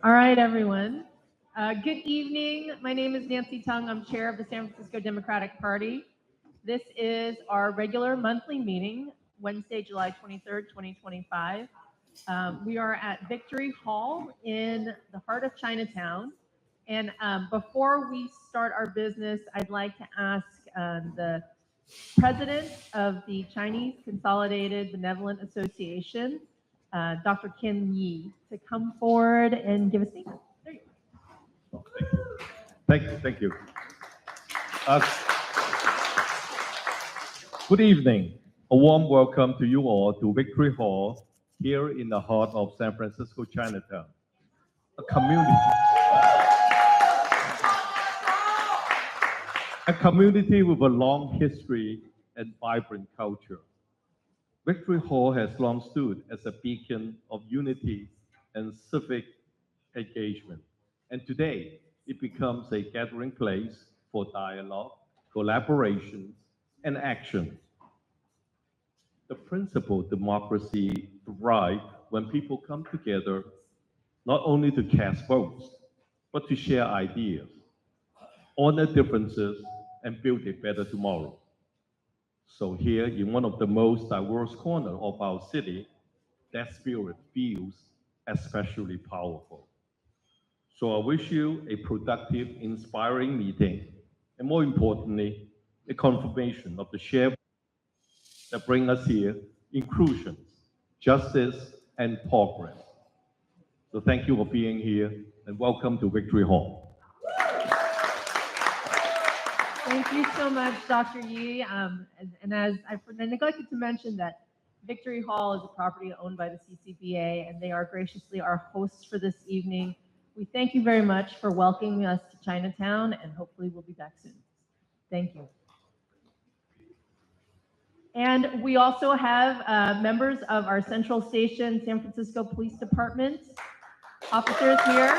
All right, everyone. Good evening. My name is Nancy Tung. I'm chair of the San Francisco Democratic Party. This is our regular monthly meeting, Wednesday, July 23rd, 2025. We are at Victory Hall in the heart of Chinatown. And before we start our business, I'd like to ask the president of the Chinese Consolidated Benevolent Association, Dr. Kim Yi, to come forward and give a statement. There you go. Thank you. Good evening. A warm welcome to you all to Victory Hall here in the heart of San Francisco Chinatown, a community with a long history and vibrant culture. Victory Hall has long stood as a beacon of unity and civic engagement, and today it becomes a gathering place for dialogue, collaboration, and action. The principle democracy thrives when people come together not only to cast votes, but to share ideas, honor differences, and build a better tomorrow. So here in one of the most diverse corners of our city, that spirit feels especially powerful. So I wish you a productive, inspiring meeting, and more importantly, a confirmation of the shared that bring us here, inclusion, justice, and progress. So thank you for being here, and welcome to Victory Hall. Thank you so much, Dr. Yi. And as I neglected to mention that Victory Hall is a property owned by the CCBA, and they are graciously our hosts for this evening. We thank you very much for welcoming us to Chinatown, and hopefully we'll be back soon. Thank you. And we also have members of our Central Station San Francisco Police Department officers here.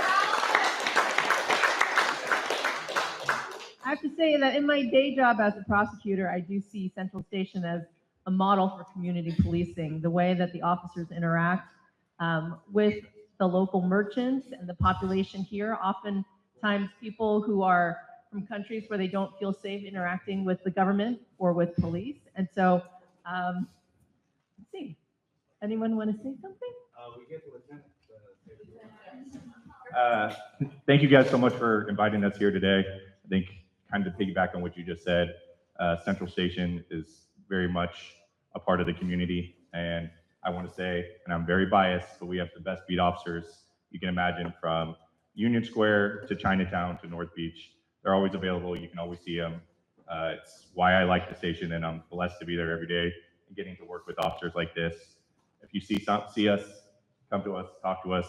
I have to say that in my day job as a prosecutor, I do see Central Station as a model for community policing, the way that the officers interact with the local merchants and the population here. Oftentimes people who are from countries where they don't feel safe interacting with the government or with police. And so, let's see, anyone want to say something? We get to attend. Thank you guys so much for inviting us here today. I think kind of to piggyback on what you just said, Central Station is very much a part of the community. And I want to say, and I'm very biased, but we have the best beat officers you can imagine, from Union Square to Chinatown to North Beach. They're always available. You can always see them. It's why I like the station, and I'm blessed to be there every day and getting to work with officers like this. If you see us, come to us, talk to us.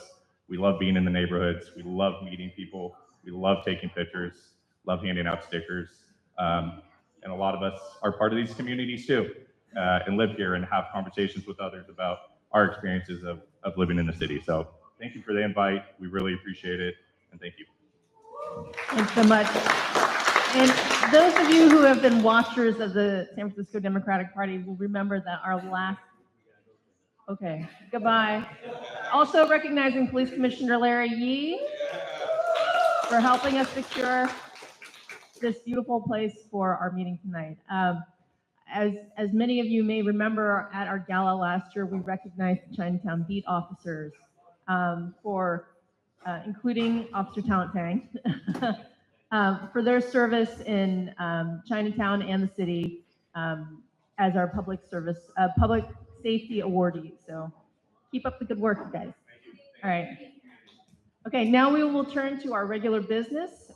We love being in the neighborhoods. We love meeting people. We love taking pictures, love handing out stickers. And a lot of us are part of these communities too, and live here and have conversations with others about our experiences of living in the city. So thank you for the invite. We really appreciate it, and thank you. Thanks so much. And those of you who have been watchers of the San Francisco Democratic Party will remember that our last, okay, goodbye. Also recognizing Police Commissioner Larry Yi for helping us secure this beautiful place for our meeting tonight. As many of you may remember, at our gala last year, we recognized the Chinatown beat officers for including Officer Talent Tang, for their service in Chinatown and the city as our public safety awardees. So keep up the good work, you guys. All right. Okay, now we will turn to our regular business.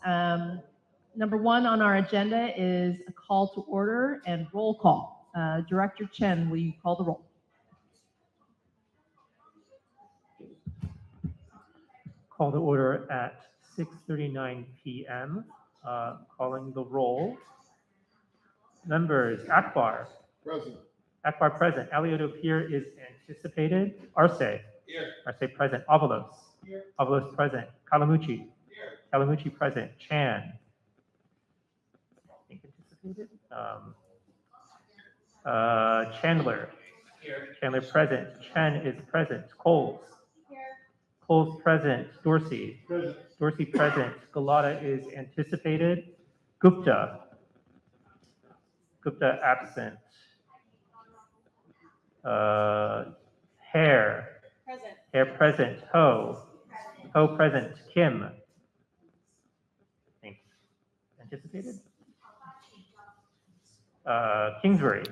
Number one on our agenda is a call to order and roll call. Director Chen, will you call the roll? Call to order at 6:39 p.m. Calling the roll. Members: Akbar. Present. Akbar present. Alioto here is anticipated. Arce. Here. Arce present. Avalos. Here. Avalos present. Kalamuchi. Here. Kalamuchi present. Chan. I think anticipated. Chandler. Here. Chandler present. Chen is present. Coles. Here. Cole's present. Dorsey. Dorsey present. Galata is anticipated. Gupta. Gupta absent. Hare. Present. Hare present. Ho. Ho present. Kim. Thanks. Anticipated. Kingsbury.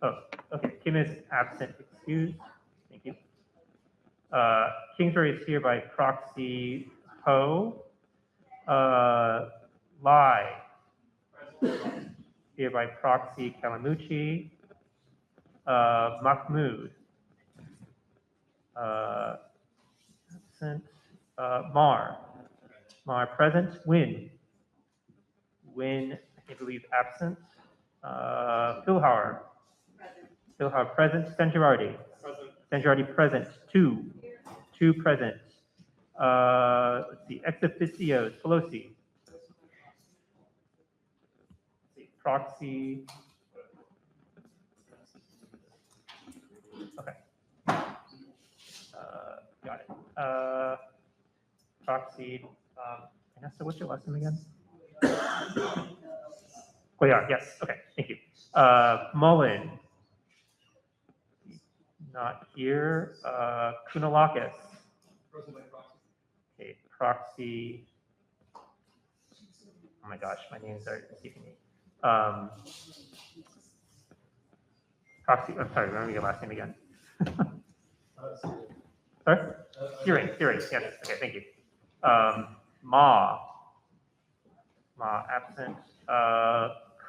Oh, okay. Kim is absent. Excused. Thank you. Kingsbury is here by proxy. Ho. Lai. Here by proxy. Kalamuchi. Mahmood. Absent. Mar. Mar present. Win. Win, I believe, absent. Philhauer. Philhauer present. Sanjarardi. Sanjarardi present. Two. Two present. Let's see. Ex officios. Pelosi. Let's see. Proxy. Okay. Got it. Proxy. Vanessa, what's your last name again? Goyard, yes. Okay, thank you. Mullen. Not here. Kounalakis. Okay, proxy. Oh my gosh, my names are escaping me. Proxy, I'm sorry, remember your last name again. Sorry? Searing, yes, okay, thank you. Ma absent.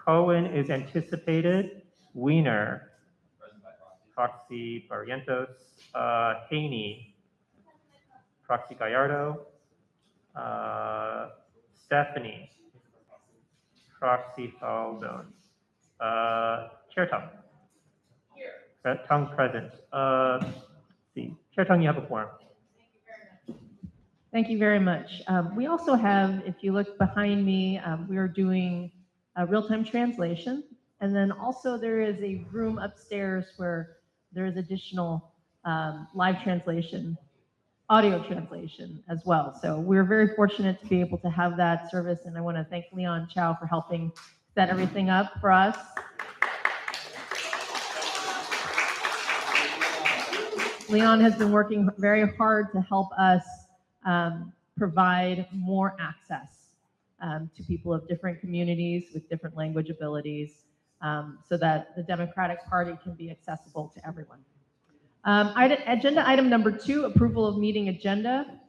Cohen is anticipated. Wiener. Proxy Barrientos. Haney. Proxy Gallardo. Stephanie. Proxy Faldon. Chair Tung. Tung present. Let's see. Chair Tung, you have a quorum. Thank you very much. We also have, if you look behind me, we are doing a real-time translation. And then also there is a room upstairs where there is additional live translation, audio translation as well. So we're very fortunate to be able to have that service. And I want to thank Leon Chow for helping set everything up for us. Leon has been working very hard to help us provide more access to people of different communities with different language abilities so that the Democratic Party can be accessible to everyone. Agenda item number 2, approval of meeting agenda.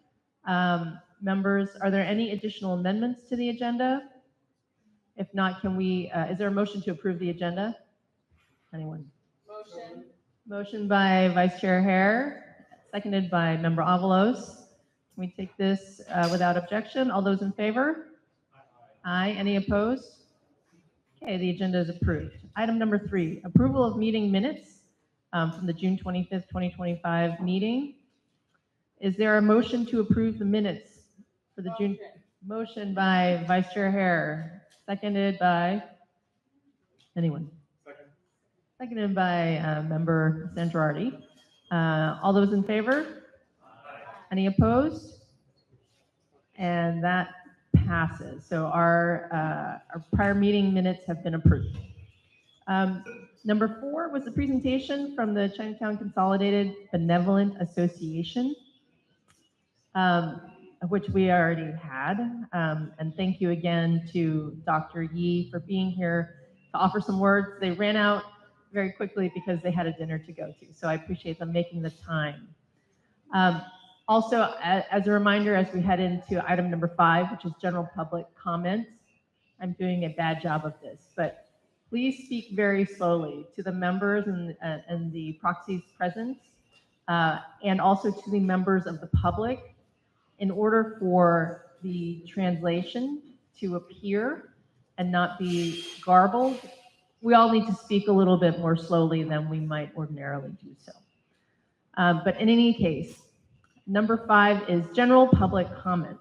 Members, are there any additional amendments to the agenda? If not, can we, is there a motion to approve the agenda? Anyone? Motion. Motion by Vice Chair Hare, seconded by Member Avalos. Can we take this without objection? All those in favor? Aye. Any opposed? Okay, the agenda is approved. Item number 3, approval of meeting minutes from the June 25th, 2025 meeting. Is there a motion to approve the minutes for the June? Motion by Vice Chair Hare, seconded by anyone? Seconded by Member Sanjarardi. All those in favor? Any opposed? And that passes. So our prior meeting minutes have been approved. Number 4 was the presentation from the Chinatown Consolidated Benevolent Association, which we already had. And thank you again to Dr. Yi for being here to offer some words. They ran out very quickly because they had a dinner to go to. So I appreciate them making the time. Also, as a reminder, as we head into item number 5, which is general public comments, I'm doing a bad job of this, but please speak very slowly to the members and the proxies present, and also to the members of the public in order for the translation to appear and not be garbled. We all need to speak a little bit more slowly than we might ordinarily do so. But in any case, number 5 is general public comment.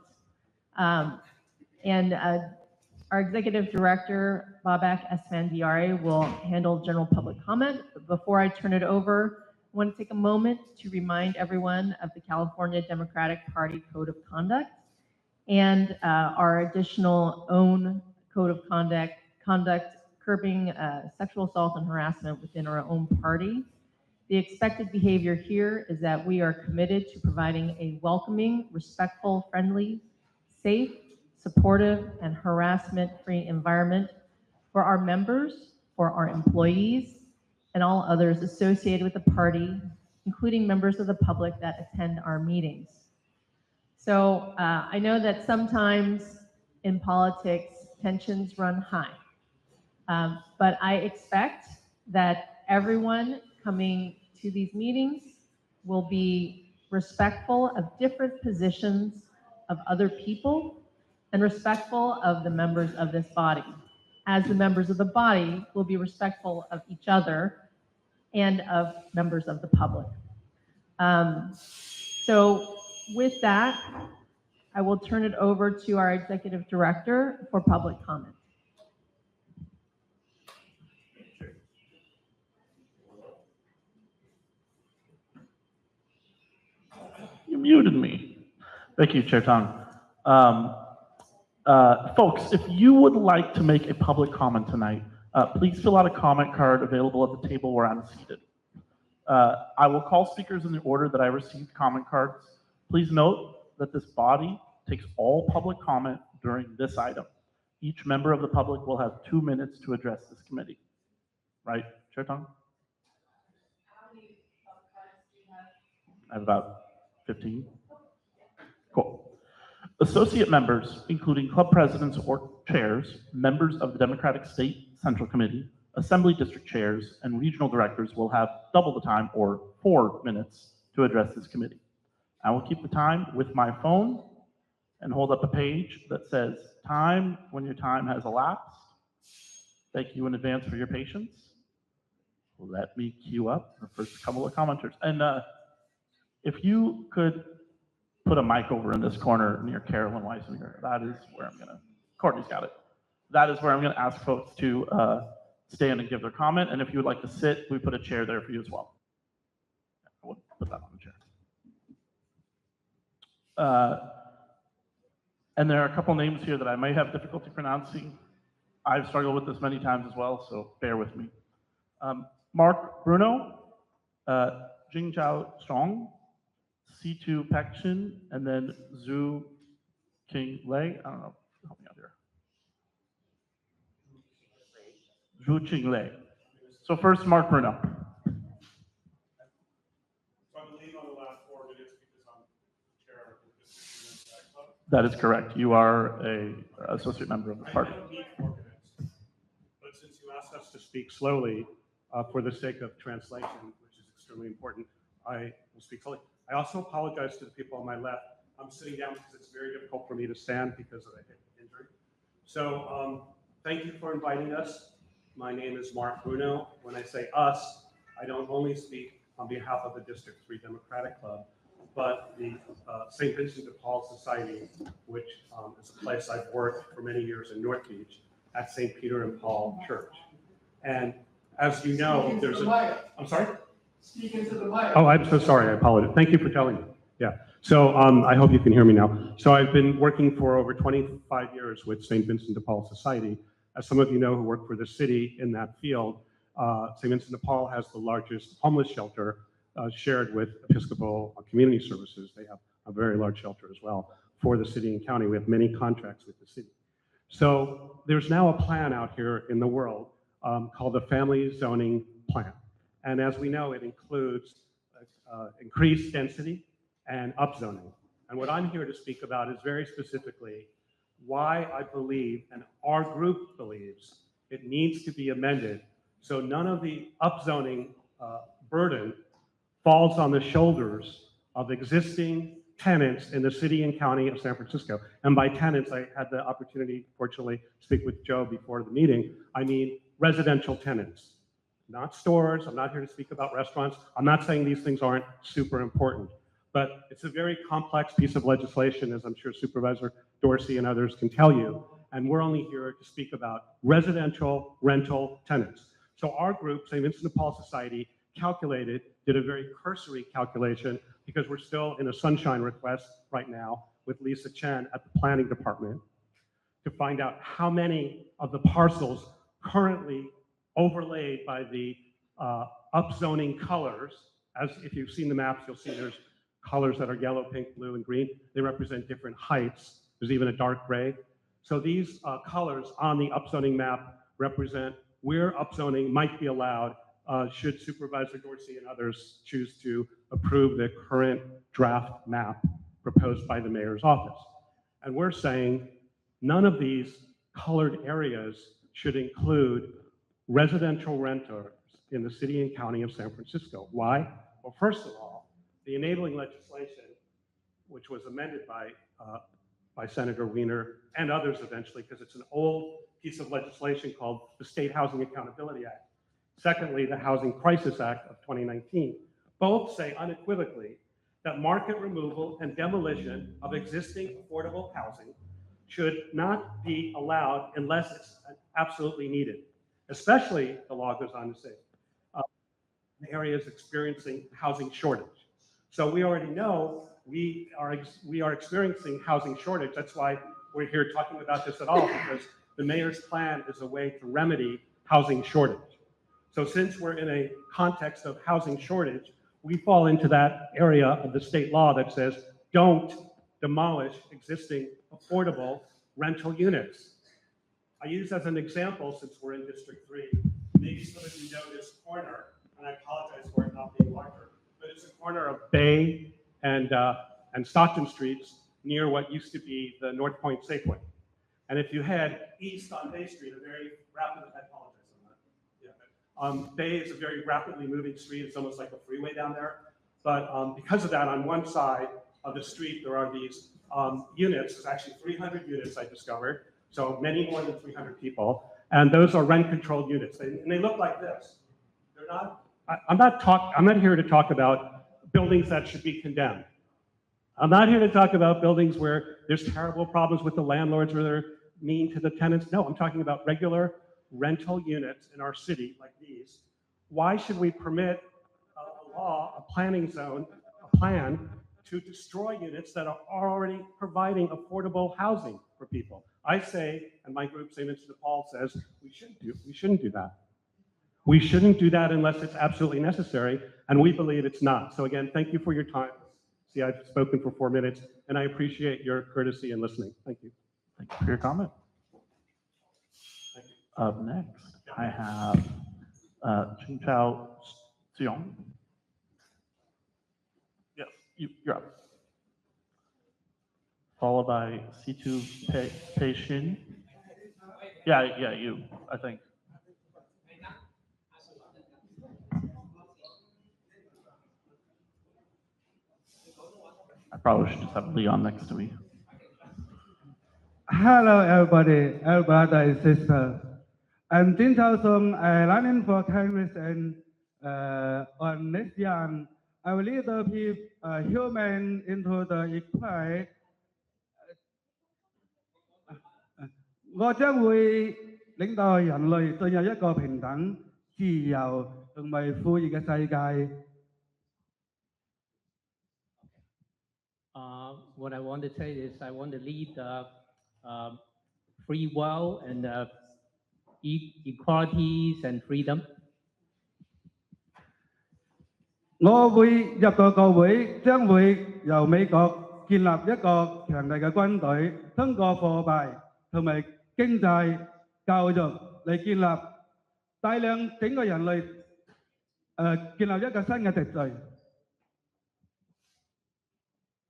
And our executive director, Babak Esfandiari, will handle general public comment. But before I turn it over, I want to take a moment to remind everyone of the California Democratic Party Code of Conduct and our additional own code of conduct curbing sexual assault and harassment within our own party. The expected behavior here is that we are committed to providing a welcoming, respectful, friendly, safe, supportive, and harassment-free environment for our members, for our employees, and all others associated with the party, including members of the public that attend our meetings. So I know that sometimes in politics, tensions run high. But I expect that everyone coming to these meetings will be respectful of different positions of other people and respectful of the members of this body, as the members of the body will be respectful of each other and of members of the public. So with that, I will turn it over to our executive director for public comment. You muted me. Thank you, Chair Tong. Folks, if you would like to make a public comment tonight, please fill out a comment card available at the table where I'm seated. I will call speakers in the order that I received comment cards. Please note that this body takes all public comment during this item. Each member of the public will have 2 minutes to address this committee. Right, Chair Tong? How many cards do you have? I have about 15. Cool. Associate members, including club presidents or chairs, members of the Democratic State Central Committee, Assembly District chairs, and regional directors will have double the time, or 4 minutes, to address this committee. I will keep the time with my phone and hold up a page that says time when your time has elapsed. Thank you in advance for your patience. Let me queue up the first couple of commenters. And if you could put a mic over in this corner near Carolyn Weisinger, that is where I'm gonna, Courtney's got it. That is where I'm gonna ask folks to stand and give their comment. And if you would like to sit, we put a chair there for you as well. I would put that on the chair. And there are a couple names here that I may have difficulty pronouncing. I've struggled with this many times as well, so bear with me. Mark Bruno, Jingzhao Strong, C2 Pekshin, and then Zhu King Lei. I don't know, help me out here. Zhu Qing Lei. So first, Mark Bruno. So I'm leaving on the last 4 minutes because I'm chair of the DCCC club. That is correct. You are an associate member of the party. I don't need 4 minutes, but since you asked us to speak slowly for the sake of translation, which is extremely important, I will speak slowly. I also apologize to the people on my left. I'm sitting down because it's very difficult for me to stand because of a hip injury. So thank you for inviting us. My name is Mark Bruno. When I say us, I don't only speak on behalf of the District 3 Democratic Club, but the St. Vincent de Paul Society, which is a place I've worked for many years in North Beach at St. Peter and Paul Church. And as you know, there's a, I'm sorry? Speak into the mic. Oh, I'm so sorry. I apologize. Thank you for telling me. Yeah. So I hope you can hear me now. So I've been working for over 25 years with St. Vincent de Paul Society. As some of you know who work for the city in that field, St. Vincent de Paul has the largest homeless shelter shared with Episcopal Community Services. They have a very large shelter as well for the city and county. We have many contracts with the city. So there's now a plan out here in the world called the Family Zoning Plan. And as we know, it includes increased density and upzoning. And what I'm here to speak about is very specifically why I believe, and our group believes, it needs to be amended so none of the upzoning burden falls on the shoulders of existing tenants in the city and county of San Francisco. And by tenants, I had the opportunity, fortunately, to speak with Joe before the meeting. I mean residential tenants. Not stores. I'm not here to speak about restaurants. I'm not saying these things aren't super important, but it's a very complex piece of legislation, as I'm sure Supervisor Dorsey and others can tell you. And we're only here to speak about residential rental tenants. So our group, St. Vincent de Paul Society, calculated did a very cursory calculation because we're still in a sunshine request right now with Lisa Chen at the planning department to find out how many of the parcels currently overlaid by the upzoning colors. As if you've seen the maps, you'll see there's colors that are yellow, pink, blue, and green. They represent different heights. There's even a dark gray. So these colors on the upzoning map represent where upzoning might be allowed should Supervisor Dorsey and others choose to approve the current draft map proposed by the mayor's office. And we're saying none of these colored areas should include residential renters in the city and county of San Francisco. Why? Well, first of all, the enabling legislation, which was amended by Senator Wiener and others eventually, because it's an old piece of legislation called the State Housing Accountability Act. Secondly, the Housing Crisis Act of 2019. Both say unequivocally that market removal and demolition of existing affordable housing should not be allowed unless it's absolutely needed. Especially, the law goes on to say, areas experiencing housing shortage. So we already know we are experiencing housing shortage. That's why we're here talking about this at all, because the mayor's plan is a way to remedy housing shortage. So since we're in a context of housing shortage, we fall into that area of the state law that says don't demolish existing affordable rental units. I use as an example, since we're in District 3, maybe some of you know this corner, and I apologize for it not being larger, but it's a corner of Bay and Stockton Streets near what used to be the North Point Safeway. And if you head east on Bay Street, a very rapid, I apologize on that. Yeah. Bay is a very rapidly moving street. It's almost like a freeway down there. But because of that, on one side of the street, there are these units. There's actually 300 units I discovered. So many more than 300 people. And those are rent-controlled units. And they look like this. They're not, I'm not here to talk about buildings that should be condemned. I'm not here to talk about buildings where there's terrible problems with the landlords where they're mean to the tenants. No, I'm talking about regular rental units in our city like these. Why should we permit a law, a planning zone, a plan to destroy units that are already providing affordable housing for people? I say, and my group, St. Vincent de Paul, says we shouldn't do that. We shouldn't do that unless it's absolutely necessary, and we believe it's not. So again, thank you for your time. See, I've spoken for 4 minutes, and I appreciate your courtesy and listening. Thank you. Thank you for your comment. Up next, I have Chinatown. Yes, you're up. Followed by C2 Peishin. Yeah, you, I think. I probably should just have Leon next to me. Hello, everybody, brother and sister. I'm Jin Chao Sung, running for Congress, and on next year, I will lead the human into the equality. 我將會領導人類進入一個平等、自由同埋富裕嘅世界。What I want to say is I want to lead free world and equalities and freedom. 我會入到國會，將會由美國建立一個強大嘅軍隊，通過貨幣同埋經濟、教育嚟建立大量整個人類建立一個新嘅秩序。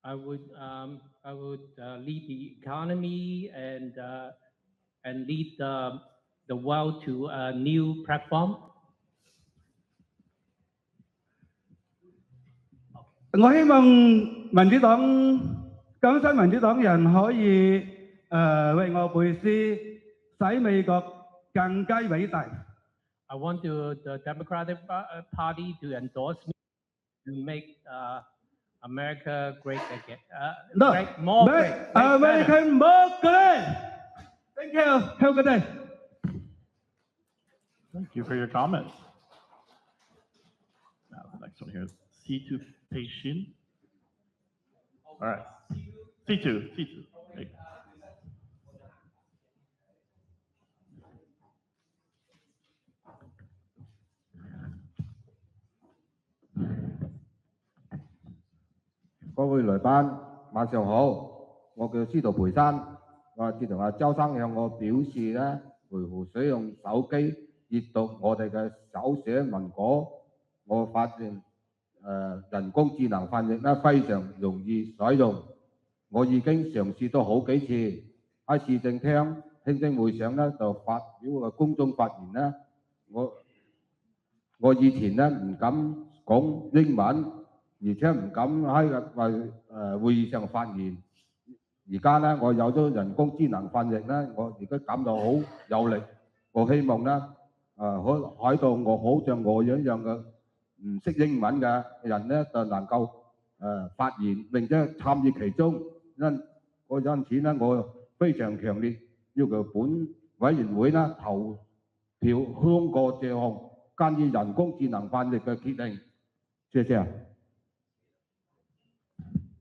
I would lead the economy and lead the world to a new platform. 我希望民主黨更新民主黨人可以為我背詩，使美國更加偉大。I want the Democratic Party to endorse me to make America great again. No, great, more make great. American more great. Thank you. Have a good day. Thank you for your comments. Now, next one here. C2 Peishin. All right. C2. There you go.各位來賓，晚上好，我叫司徒培山。我自從周生向我表示咧，維護使用手機閱讀我哋嘅手寫文稿，我發現人工智能翻譯咧非常容易使用。我已經嘗試咗好幾次，喺市政廳聽證會上咧就發表個公眾發言咧，我以前咧唔敢講英文，而且唔敢喺會議上發言。而家咧，我有咗人工智能翻譯咧，我而家感到好有力。我希望咧，喺度我好像我一樣嘅唔識英文嘅人咧，就能夠發言並且參與其中。因此咧，我非常強烈要求本委員會咧投票通過這項關於人工智能翻譯嘅決定。謝謝。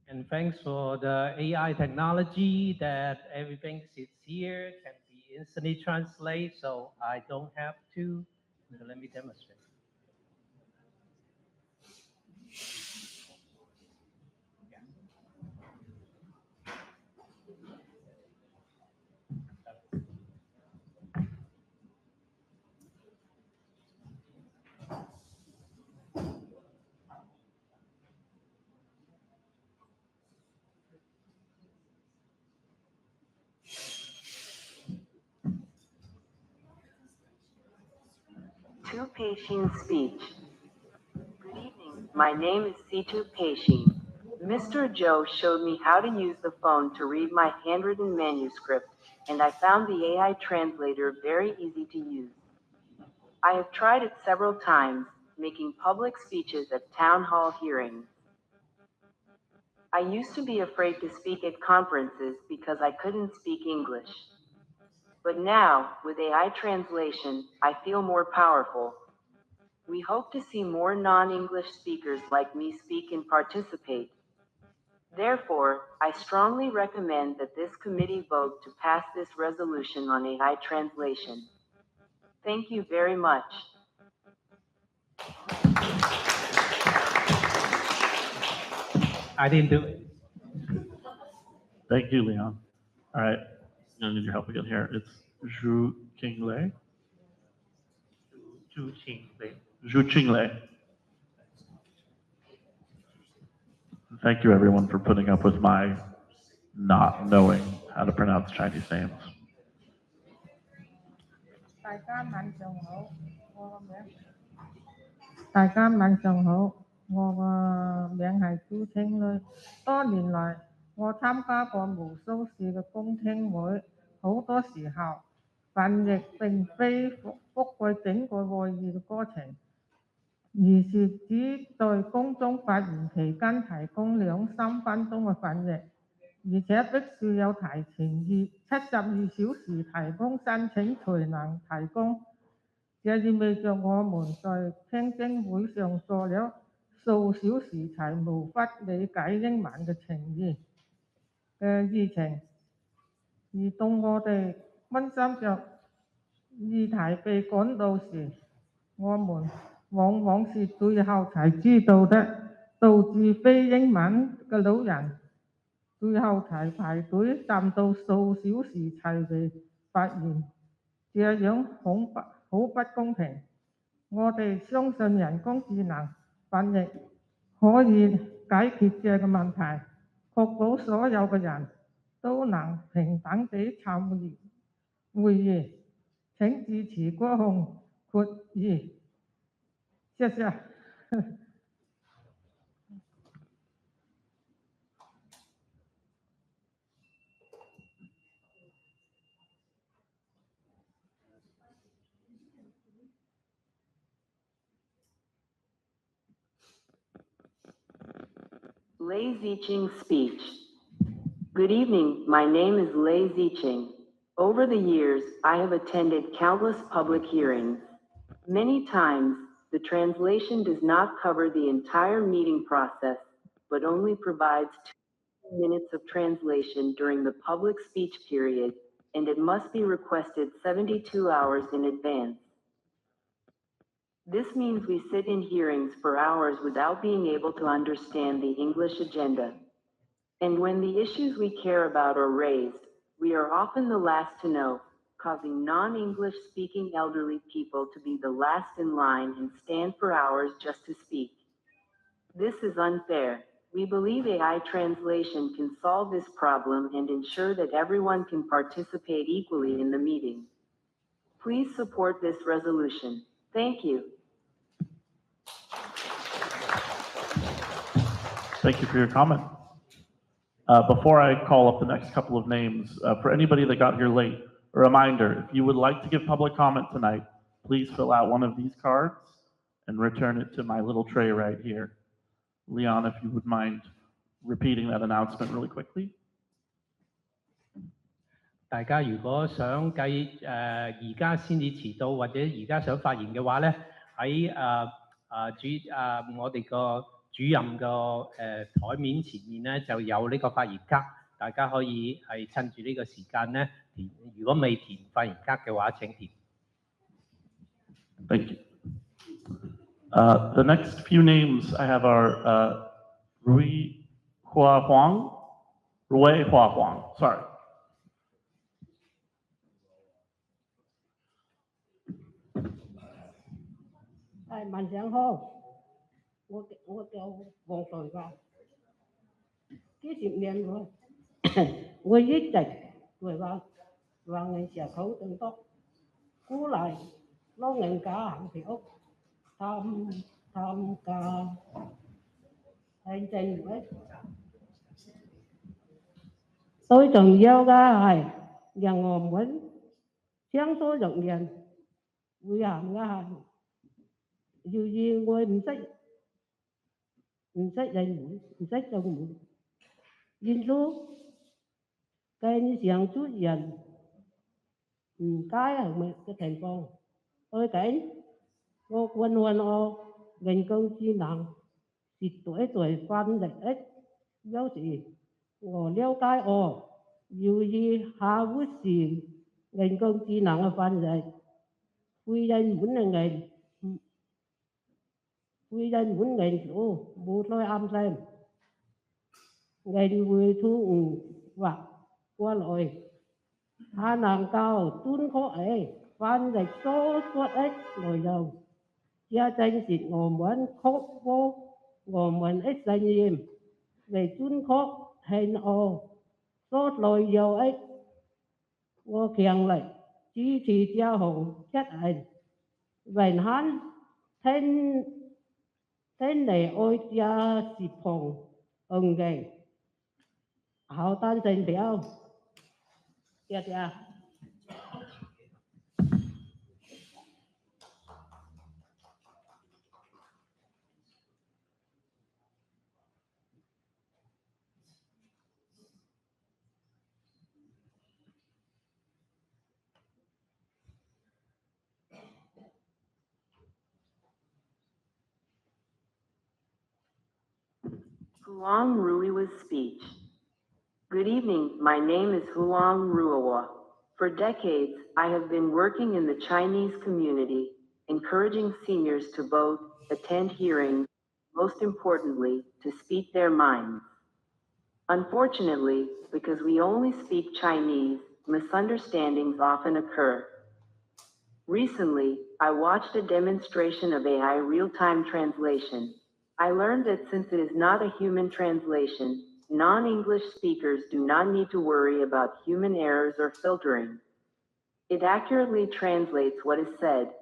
And thanks for the AI technology that everything sits here can be instantly translated, so I don't have to. So let me demonstrate. C2 Peishin speech. Good evening. My name is C2 Peishin. Mr. Joe showed me how to use the phone to read my handwritten manuscript, and I found the AI translator very easy to use. I have tried it several times, making public speeches at town hall hearings. I used to be afraid to speak at conferences because I couldn't speak English. But now, with AI translation, I feel more powerful. We hope to see more non-English speakers like me speak and participate. Therefore, I strongly recommend that this committee vote to pass this resolution on AI translation. Thank you very much. I didn't do it. Thank you, Leon. All right. I'm going to need your help again here. It's Zhu Qinglei. Zhu Qinglei. Thank you, everyone, for putting up with my not knowing how to pronounce Chinese names. 大家晚上好，我個名係朱清女。多年來，我參加過無數次嘅公聽會，好多時候翻譯並非覆蓋整個會議嘅過程，而是只對公眾發言期間提供2-3分鐘嘅翻譯，而且必須有提前72小時提供申請才能提供。這意味着我們在聽證會上做了數小時才無法理解英文嘅議程，而當我哋關心着議題被趕到時，我們往往是最後才知道的，導致非英文嘅老人最後才排隊站到數小時才被發言，這樣好不公平。我哋相信人工智能翻譯可以解決這個問題，確保所有嘅人都能平等地參與會議。請支持這項決議。謝謝。Lei Ziqing speech. Good evening, my name is Lei Ziqing. Over the years, I have attended countless public hearings. Many times, The translation does not cover the entire meeting process, but only provides 2 minutes of translation during the public speech period, and it must be requested 72 hours in advance. This means we sit in hearings for hours without being able to understand the English agenda. And when the issues we care about are raised, we are often the last to know, causing non-English speaking elderly people to be the last in line and stand for hours just to speak. This is unfair. We believe AI translation can solve this problem and ensure that everyone can participate equally in the meeting. Please support this resolution. Thank you. Thank you for your comment. Before I call up the next couple of names, for anybody that got here late, a reminder, if you would like to give public comment tonight, please fill out one of these cards and return it to my little tray right here. Leon, if you would mind repeating that announcement really quickly. 大家如果想而家先至遲到，或者而家想發言嘅話咧，喺我哋個主任個台面前面咧就有呢個發言卡，大家可以係趁住呢個時間咧填。如果未填發言卡嘅話，請填。Thank you. The next few names I have are Rui Hua Huang, sorry. 晚上好，我叫黃瑞華，幾十年來，我一直對話人社口更多，鼓勵老人家行條屋，參加行政會。最重要嘅係讓我們相處容易，會行嘅係。要我唔識英文，唔識中文，因此跟相處人唔該係咪嘅情況？最近我問我人工智能是對翻譯，有時我了解我要以下會是人工智能嘅翻譯，會英文嘅人。會人本人做冇再啱聲，人會突或過來，他能夠準確地翻譯所說的內容，這正是我們確保我們的聲音為準確聽我所內容的。我強烈支持這項決定，為慳聽嚟愛家是旁嘅好單程表，謝謝。Huang Ruiwa's speech. Good evening, my name is Huang Ruiwa. For decades, I have been working in the Chinese community, encouraging seniors to vote, attend hearings, most importantly, to speak their minds. Unfortunately, because we only speak Chinese, misunderstandings often occur. Recently, I watched a demonstration of AI real-time translation. I learned that since it is not a human translation, non-English speakers do not need to worry about human errors or filtering. It accurately translates what is said.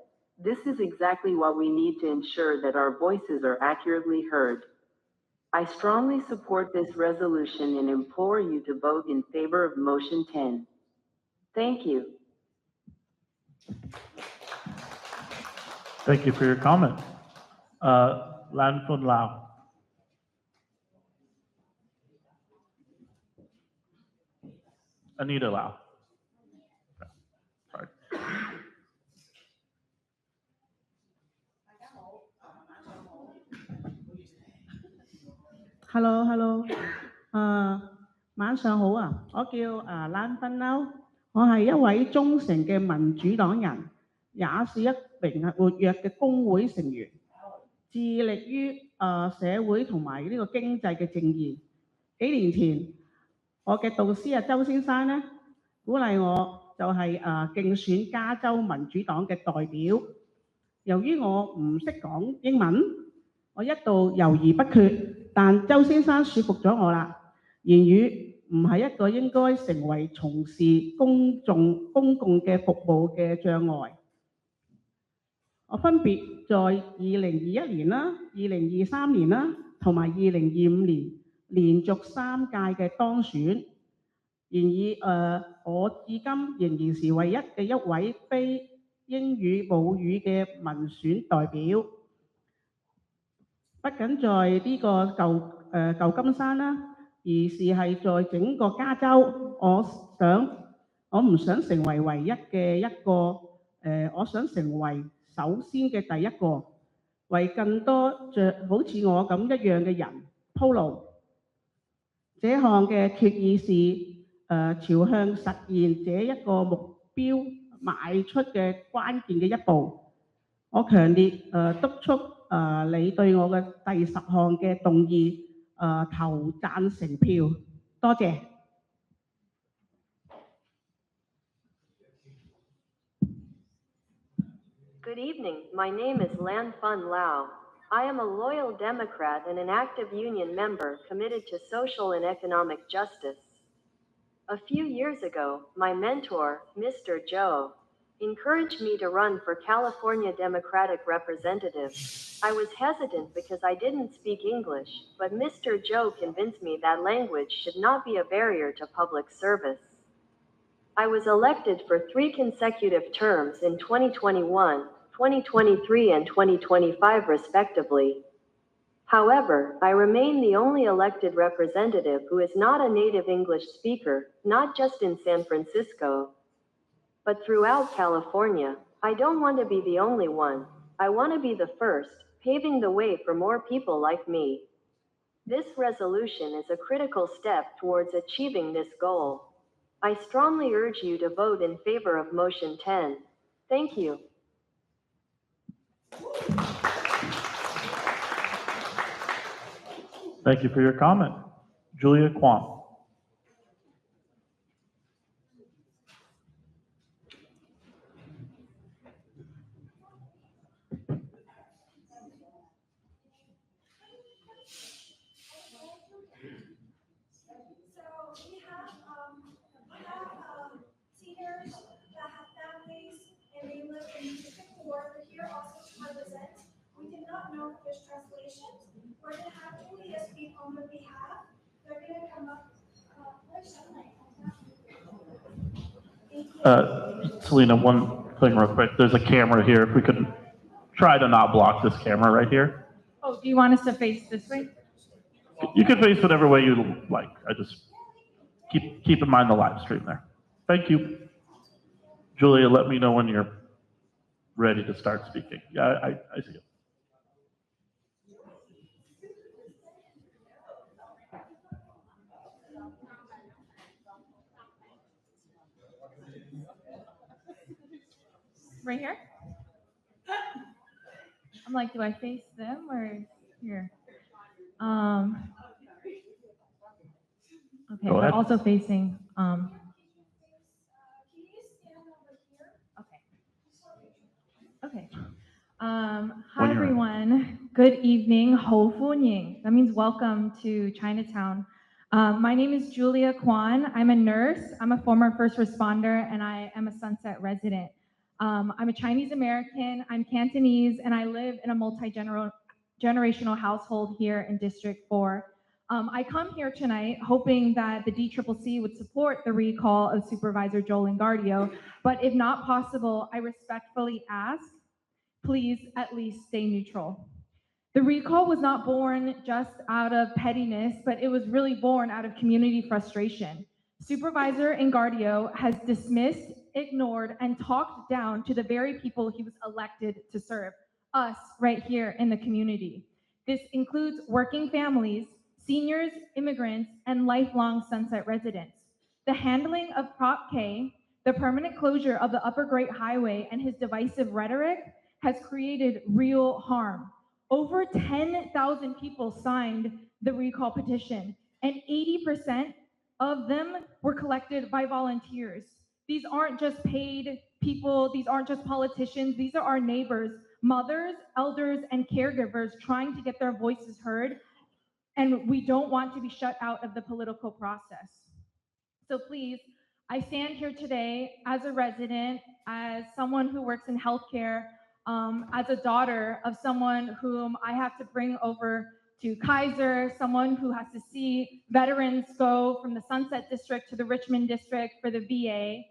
This is exactly what we need to ensure that our voices are accurately heard. I strongly support this resolution and implore you to vote in favor of motion 10. Thank you. Thank you for your comment. Lan Fun Lao. Anita Lau. Sorry. Hello，晚上好啊！我叫蘭芬嬲，我係一位忠誠嘅民主黨人，也是一名活躍嘅工會成員，致力於社會同埋呢個經濟嘅正義。幾年前，我嘅導師周先生咧鼓勵我就係競選加州民主黨嘅代表。由於我唔識講英文，我一度猶豫不決，但周先生說服咗我啦。言語唔係一個應該成為從事公共嘅服務嘅障礙。我分別在2021年啦、2023年啦同埋2025年連續3屆嘅當選。然而我至今仍然是唯一嘅一位非英語母語嘅民選代表。不僅在呢個舊金山啦，而係在整個加州。我唔想成為唯一嘅一個，我想成為首先嘅第一個，為更多好似我咁一樣嘅人鋪路。這項嘅決議是朝向實現這一個目標邁出嘅關鍵嘅一步。我強烈督促你對我嘅第10項嘅動議投贊成票。多謝。Good evening. My name is Lan Fun Lao. I am a loyal Democrat and an active union member committed to social and economic justice. A few years ago, my mentor, Mr. Joe, encouraged me to run for California Democratic Representative. I was hesitant because I didn't speak English, but Mr. Joe convinced me that language should not be a barrier to public service. I was elected for 3 consecutive terms in 2021, 2023, and 2025 respectively. However, I remain the only elected representative who is not a native English speaker, not just in San Francisco, but throughout California. I don't want to be the only one. I want to be the first, paving the way for more people like me. This resolution is a critical step towards achieving this goal. I strongly urge you to vote in favor of Motion 10. Thank you. Thank you for your comment. Julia Kwan. Seniors that have families and they live in District 4. They're here also to represent. We did not know if there's translations. We're going to have Julia speak on their behalf. They're going to come up. Selena, one thing real quick. There's a camera here. If we could try to not block this camera right here. Oh, do you want us to face this way? You can face whatever way you like. I just keep in mind the live stream there. Thank you. Julia, let me know when you're ready to start speaking. Yeah, I see it. Right here? I'm like, do I face them or here? Okay, we're also facing, okay. Hi everyone, good evening, Ho Fu Ning. That means welcome to Chinatown. My name is Julia Kwan. I'm a nurse, I'm a former first responder, and I am a Sunset resident. I'm a Chinese American, I'm Cantonese, and I live in a multi-generational household here in District 4. I come here tonight hoping that the DCCC would support the recall of Supervisor Joe Lingardio, but if not possible, I respectfully ask, please at least stay neutral. The recall was not born just out of pettiness, but it was really born out of community frustration. Supervisor Lingardio has dismissed, ignored, and talked down to the very people he was elected to serve, us right here in the community. This includes working families, seniors, immigrants, and lifelong Sunset residents. The handling of Prop K, the permanent closure of the Upper Great Highway, and his divisive rhetoric has created real harm. Over 10,000 people signed the recall petition, and 80% of them were collected by volunteers. These aren't just paid people, these aren't just politicians, these are our neighbors, mothers, elders, and caregivers trying to get their voices heard, and we don't want to be shut out of the political process. So please, I stand here today as a resident, as someone who works in healthcare, as a daughter of someone whom I have to bring over to Kaiser, someone who has to see veterans go from the Sunset District to the Richmond District for the VA,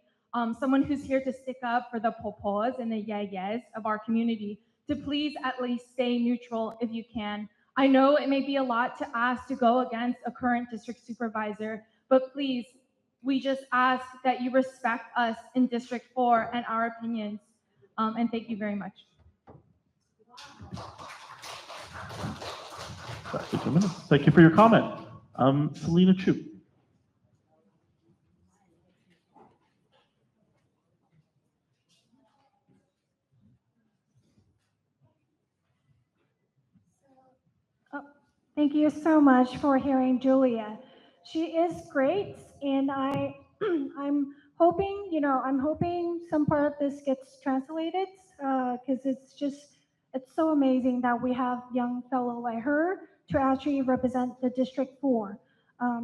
someone who's here to stick up for the popos and the yayas of our community, to please at least stay neutral if you can. I know it may be a lot to ask to go against a current district supervisor, but please, we just ask that you respect us in District 4 and our opinions. And thank you very much. Back to 2 minutes. Thank you for your comment. Selena Chu. Thank you so much for hearing Julia. She is great, and I'm hoping some part of this gets translated, because it's so amazing that we have young fellow like her to actually represent the District 4.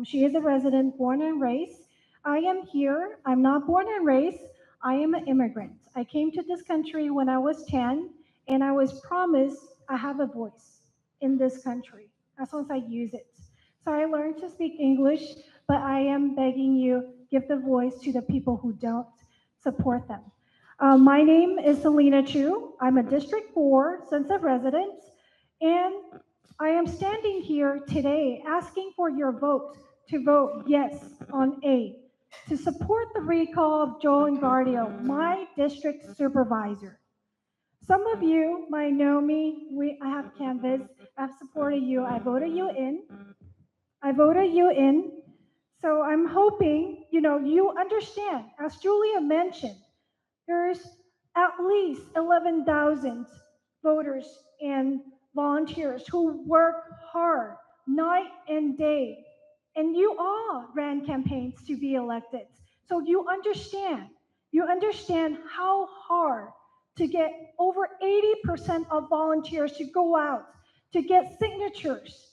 She is a resident born and raised. I am here. I'm not born and raised. I am an immigrant. I came to this country when I was 10, and I was promised I have a voice in this country as long as I use it. So I learned to speak English, but I am begging you, give the voice to the people who don't support them. My name is Selena Chu. I'm a District 4 Sunset resident, and I am standing here today asking for your vote to vote yes on A, to support the recall of Joe Engardio, my district supervisor. Some of you might know me. I have canvassed. I've supported you. I voted you in. So I'm hoping, you understand. As Julia mentioned, there's at least 11,000 voters and volunteers who work hard night and day. And you all ran campaigns to be elected. So you understand how hard to get over 80% of volunteers to go out to get signatures.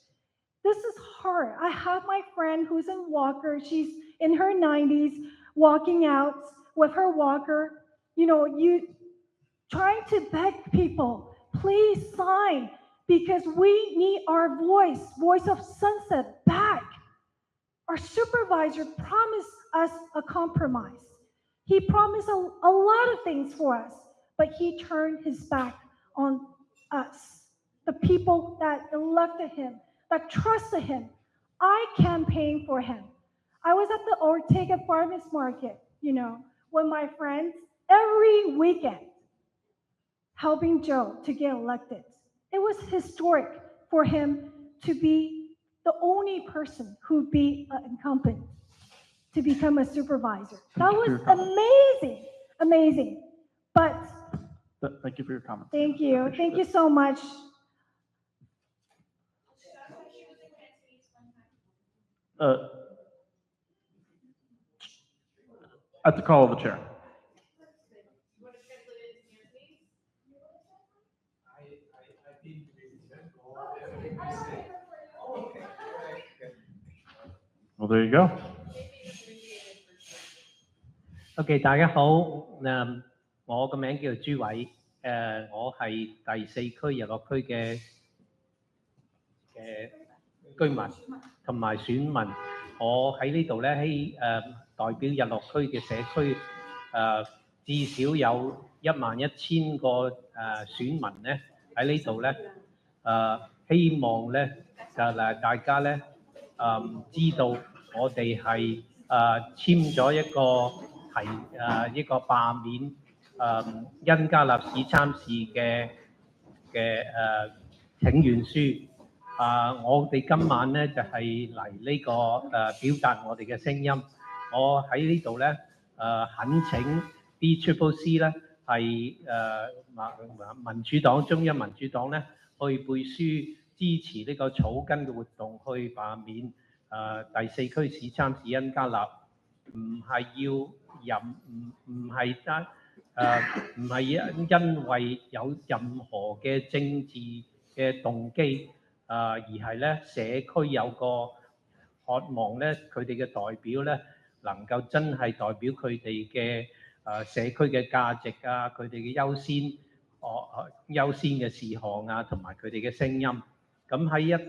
This is hard. I have my friend who's in walker. She's in her 90s, walking out with her walker. You trying to beg people, please sign, because we need our voice of Sunset back. Our supervisor promised us a compromise. He promised a lot of things for us, but he turned his back on us, the people that elected him, that trusted him. I campaigned for him. I was at the Ortega Farmers Market, with my friends every weekend, helping Joe to get elected. It was historic for him to be the only person who beat an incumbent to become a supervisor. That was amazing. But thank you for your comment. Thank you so much. At the call of the chair. Well, there you go. OK， 大家好，我個名叫朱偉，我係第4區日落區嘅居民同埋選民，我喺呢度咧代表日落區嘅社區，至少有11000個選民咧喺呢度咧，希望咧就大家咧知道我哋係簽咗一個罷免因加納市參事嘅請願書。我哋今晚咧就係嚟呢個表達我哋嘅聲音。我喺呢度咧懇請 DCCC 咧係民主黨中央民主黨咧去背書支持呢個草根嘅活動，去罷免第4區市參事恩加納，唔係因為有任何嘅政治嘅動機，而係咧社區有個渴望咧，佢哋嘅代表咧能夠真係代表佢哋嘅社區嘅價值啊，佢哋嘅優先嘅事項啊，同埋佢哋嘅聲音。咁喺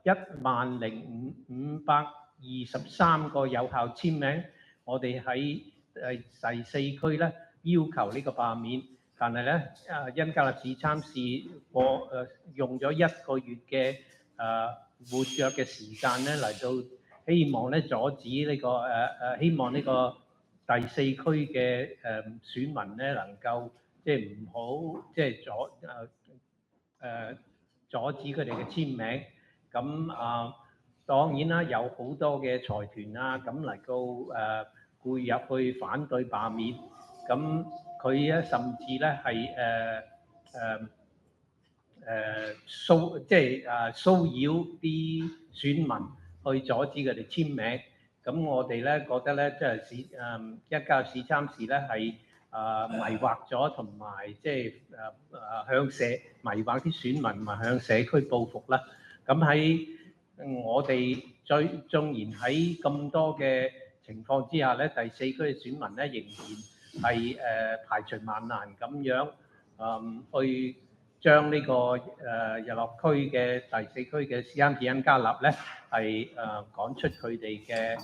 10523個有效簽名，我哋喺第4區咧要求呢個罷免，但係咧恩加納市參事用咗1個月嘅活躍嘅時間咧嚟到希望咧阻止呢個希望呢個第4區嘅選民咧能夠即係唔好即係阻止佢哋嘅簽名。咁當然啦，有好多嘅財團啊咁嚟到匯入去反對罷免。咁佢咧甚至咧係騷擾啲選民去阻止佢哋簽名。咁我哋咧覺得咧，即係一家市參事咧係迷惑咗，同埋即係迷惑啲選民，同埋向社區報復啦。咁喺我哋縱然喺咁多嘅情況之下咧，第4區嘅選民咧仍然係排除萬難咁樣去將呢個日落區嘅第4區嘅市參事恩加納咧係趕出佢哋嘅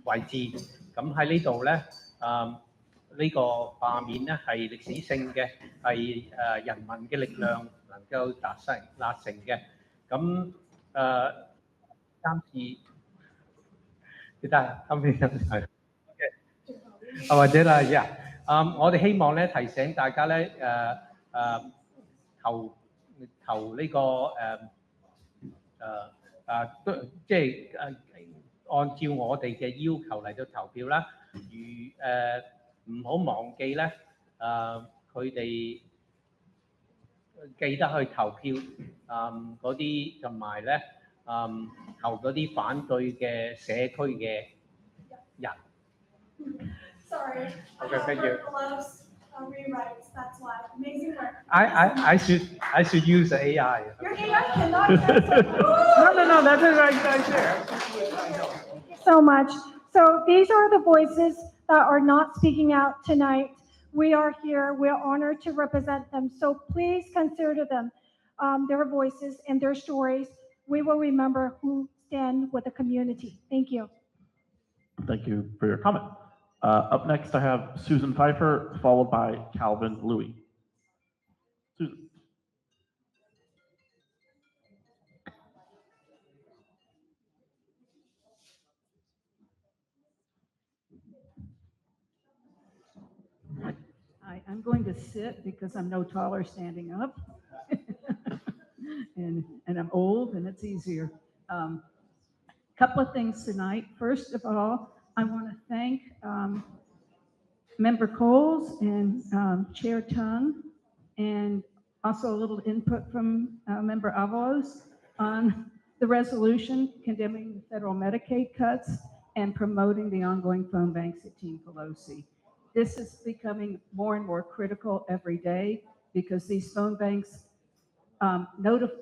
位置。咁喺呢度咧呢個罷免咧係歷史性嘅，係人民嘅力量能夠達成嘅。咁參事記得後面係或者啦我哋希望咧提醒大家咧投呢個即係按照我哋嘅要求嚟到投票啦。唔好忘記咧佢哋記得去投票嗰啲，同埋咧投嗰啲反對嘅社區嘅人。Sorry. Okay, thank you. Gloves, rewrites. That's why. Amazing work. I should use the AI. Your AI cannot. No, that's it right there. Thank you so much. So these are the voices that are not speaking out tonight. We are here. We're honored to represent them. So please consider them, their voices and their stories. We will remember who stand with the community. Thank you. Thank you for your comment. Up next, I have Susan Pfeiffer, followed by Calvin Louis. Susan. I'm going to sit because I'm no taller standing up. and I'm old and it's easier. Couple of things tonight. First of all, I want to thank Member Coles and Chair Tung, and also a little input from Member Avalos on the resolution condemning the federal Medicaid cuts and promoting the ongoing phone banks at Team Pelosi. This is becoming more and more critical every day because these phone banks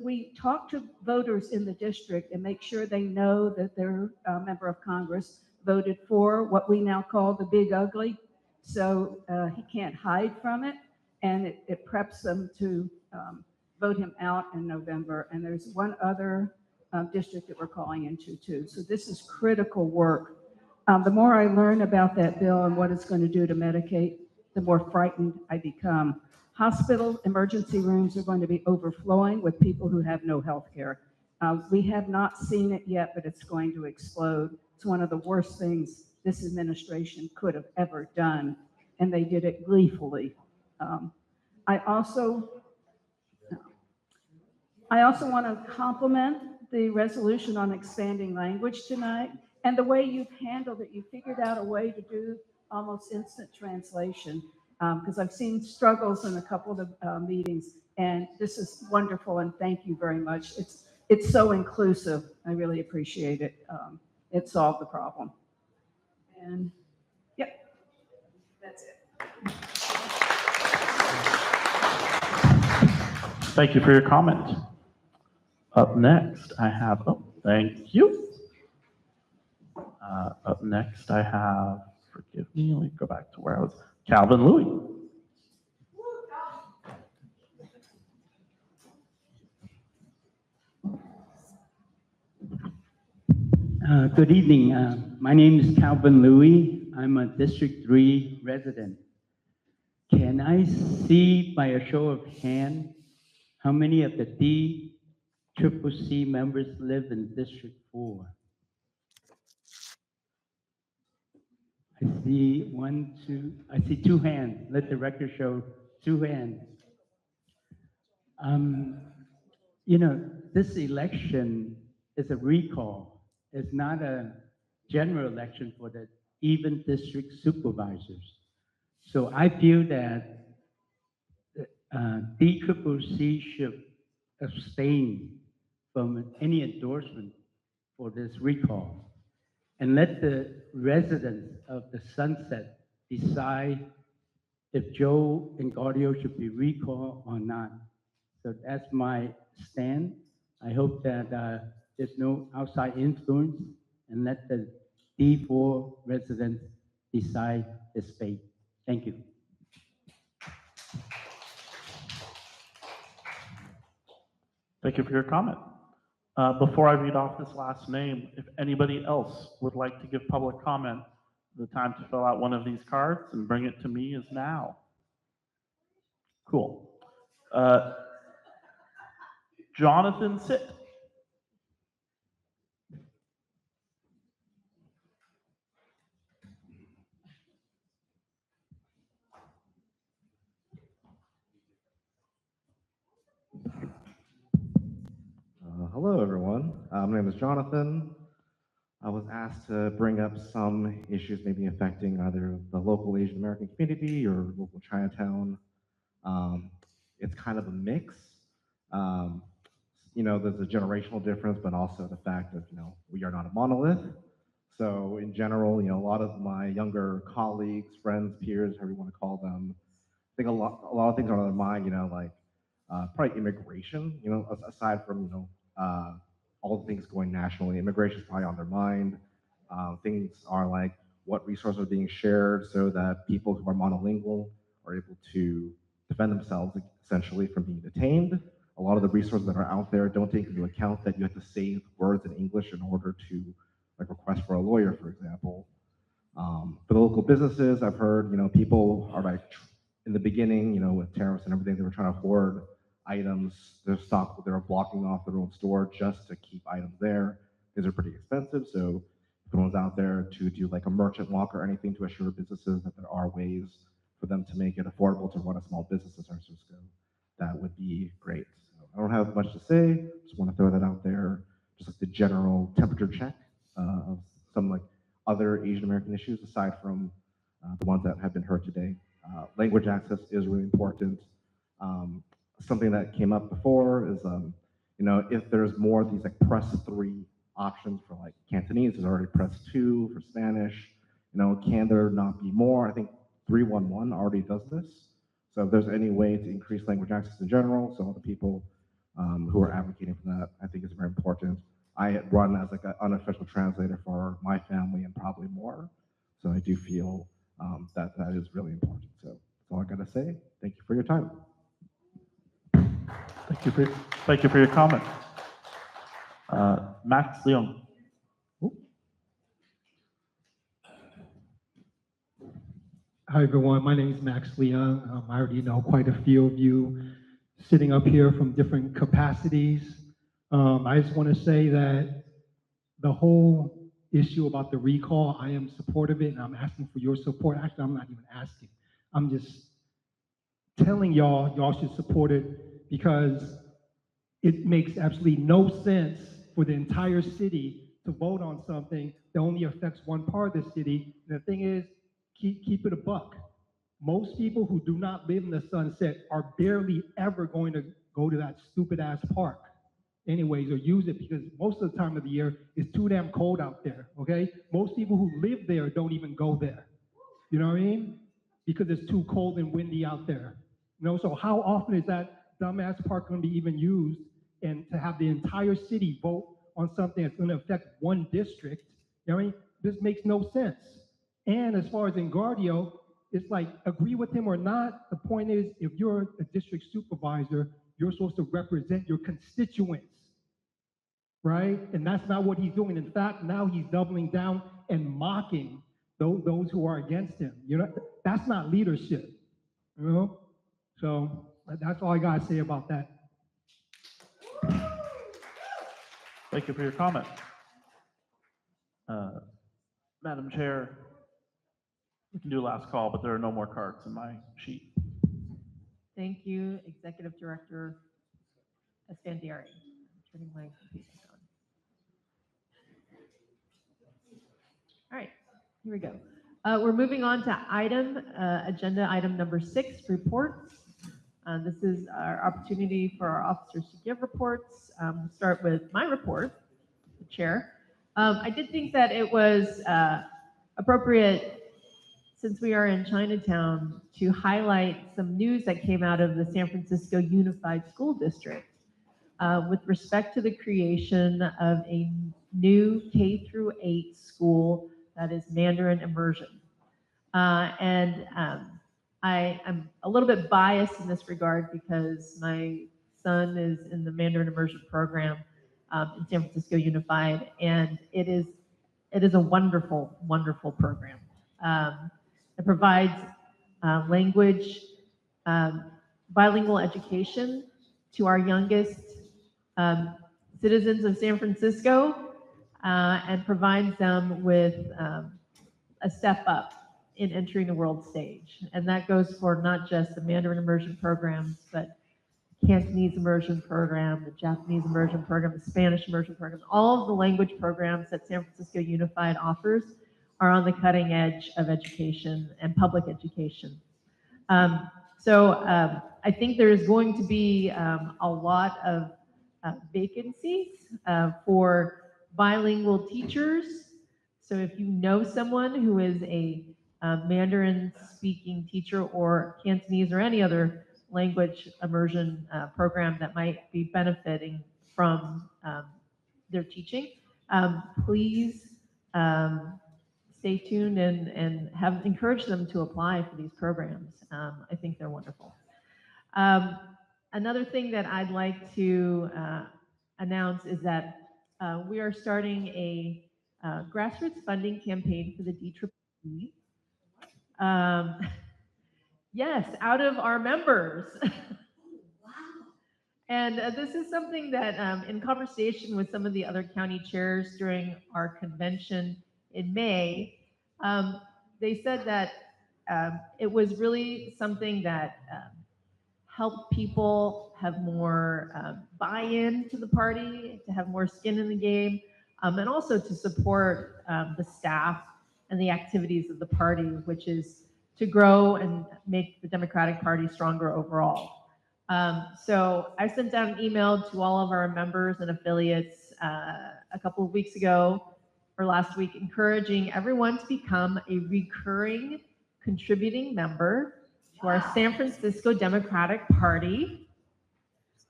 we talk to voters in the district and make sure they know that their member of Congress voted for what we now call the big ugly. So he can't hide from it, and it preps them to vote him out in November. And there's one other district that we're calling into too. So this is critical work. The more I learn about that bill and what it's going to do to Medicaid, the more frightened I become. Hospital emergency rooms are going to be overflowing with people who have no health care. We have not seen it yet, but it's going to explode. It's one of the worst things this administration could have ever done, and they did it gleefully. I also I also want to compliment the resolution on expanding language tonight and the way you've handled it. You figured out a way to do almost instant translation because I've seen struggles in a couple of meetings, and this is wonderful, and thank you very much. It's so inclusive. I really appreciate it. It solved the problem. And yep, that's it. Thank you for your comment. Up next, I have, oh, thank you. Up next, I have, forgive me, let me go back to where I was, Calvin Louie. Good evening. My name is Calvin Louie. I'm a District 3 resident. Can I see by a show of hands how many of the DCCC members live in District 4? I see one, two, I see two hands. Let the record show 2 hands. You know, this election is a recall. It's not a general election for the even district supervisors. So I feel that DCCC should abstain from any endorsement for this recall and let the residents of the Sunset decide if Joe and Gaudio should be recalled or not. So that's my stand. I hope that there's no outside influence and let the D4 residents decide this fate. Thank you. Thank you for your comment. Before I read off this last name, if anybody else would like to give public comment, the time to fill out one of these cards and bring it to me is now. Cool. Jonathan Sitt. Hello, everyone. My name is Jonathan. I was asked to bring up some issues maybe affecting either the local Asian American community or local Chinatown. It's kind of a mix. You know, there's a generational difference, but also the fact that, you know, we are not a monolith. So in general, you know, a lot of my younger colleagues, friends, peers, however you want to call them, I think a lot of things are on their mind, you know, like probably immigration, you know, aside from, you know, all the things going nationally, immigration is probably on their mind. Things are like what resources are being shared so that people who are monolingual are able to defend themselves essentially from being detained. A lot of the resources that are out there don't take into account that you have to say words in English in order to like request for a lawyer, for example. For the local businesses, I've heard, you know, people are like in the beginning, you know, with tariffs and everything, they were trying to hoard items, their stock, they were blocking off their own store just to keep items there. These are pretty expensive, so if anyone's out there to do like a merchant lock or anything to assure businesses that there are ways for them to make it affordable to run a small business in San Francisco, that would be great. So I don't have much to say, just want to throw that out there, just like the general temperature check of some like other Asian American issues aside from the ones that have been heard today. Language access is really important. Something that came up before is, you know, if there's more of these like press 3 options for like Cantonese, there's already press 2 for Spanish. You know, can there not be more? I think 311 already does this. So if there's any way to increase language access in general, so all the people who are advocating for that, I think is very important. I run as like an unofficial translator for my family and probably more. So I do feel that that is really important. So that's all I gotta say. Thank you for your time. Thank you for your comment. Max Leung. Hi, everyone. My name is Max Leung. I already know quite a few of you sitting up here from different capacities. I just want to say that the whole issue about the recall, I am supportive of it, and I'm asking for your support. Actually, I'm not even asking. I'm just telling y'all should support it because it makes absolutely no sense for the entire city to vote on something that only affects one part of the city. And the thing is, keep it a buck. Most people who do not live in the Sunset are barely ever going to go to that stupid ass park anyways, or use it, because most of the time of the year it's too damn cold out there, okay? Most people who live there don't even go there. You know what I mean? Because it's too cold and windy out there. You know, so how often is that dumbass park going to be even used? And to have the entire city vote on something that's going to affect one district, you know what I mean? This makes no sense. And as far as Engardio, it's like, agree with him or not, the point is, if you're a district supervisor, you're supposed to represent your constituents, right? And that's not what he's doing. In fact, now he's doubling down and mocking those who are against him. You know, that's not leadership, you know? So that's all I gotta say about that. Thank you for your comment. Madam Chair, we can do last call, but there are no more cards in my sheet. Thank you, Executive Director Esfandiari. I'm turning my computer on. All right, here we go. We're moving on to agenda item number 6, reports. This is our opportunity for our officers to give reports. We'll start with my report, the chair. I did think that it was appropriate, since we are in Chinatown, to highlight some news that came out of the San Francisco Unified School District with respect to the creation of a new K-8 school that is Mandarin immersion. I am a little bit biased in this regard because my son is in the Mandarin immersion program in San Francisco Unified, and it is a wonderful, wonderful program. It provides language, bilingual education to our youngest citizens of San Francisco, and provides them with a step up in entering the world stage. And that goes for not just the Mandarin immersion programs, but Cantonese immersion program, the Japanese immersion program, the Spanish immersion program. All of the language programs that San Francisco Unified offers are on the cutting edge of education and public education. I think there is going to be a lot of vacancies for bilingual teachers. So if you know someone who is a Mandarin speaking teacher or Cantonese or any other language immersion program that might be benefiting from their teaching, please stay tuned and encourage them to apply for these programs. I think they're wonderful. Another thing that I'd like to announce is that we are starting a grassroots funding campaign for the DCCC. Yes, out of our members. And this is something that in conversation with some of the other county chairs during our convention in May, they said that it was really something that helped people have more buy-in to the party, to have more skin in the game, and also to support the staff and the activities of the party, which is to grow and make the Democratic Party stronger overall. So I sent out an email to all of our members and affiliates a couple of weeks ago, or last week, encouraging everyone to become a recurring contributing member to our San Francisco Democratic Party.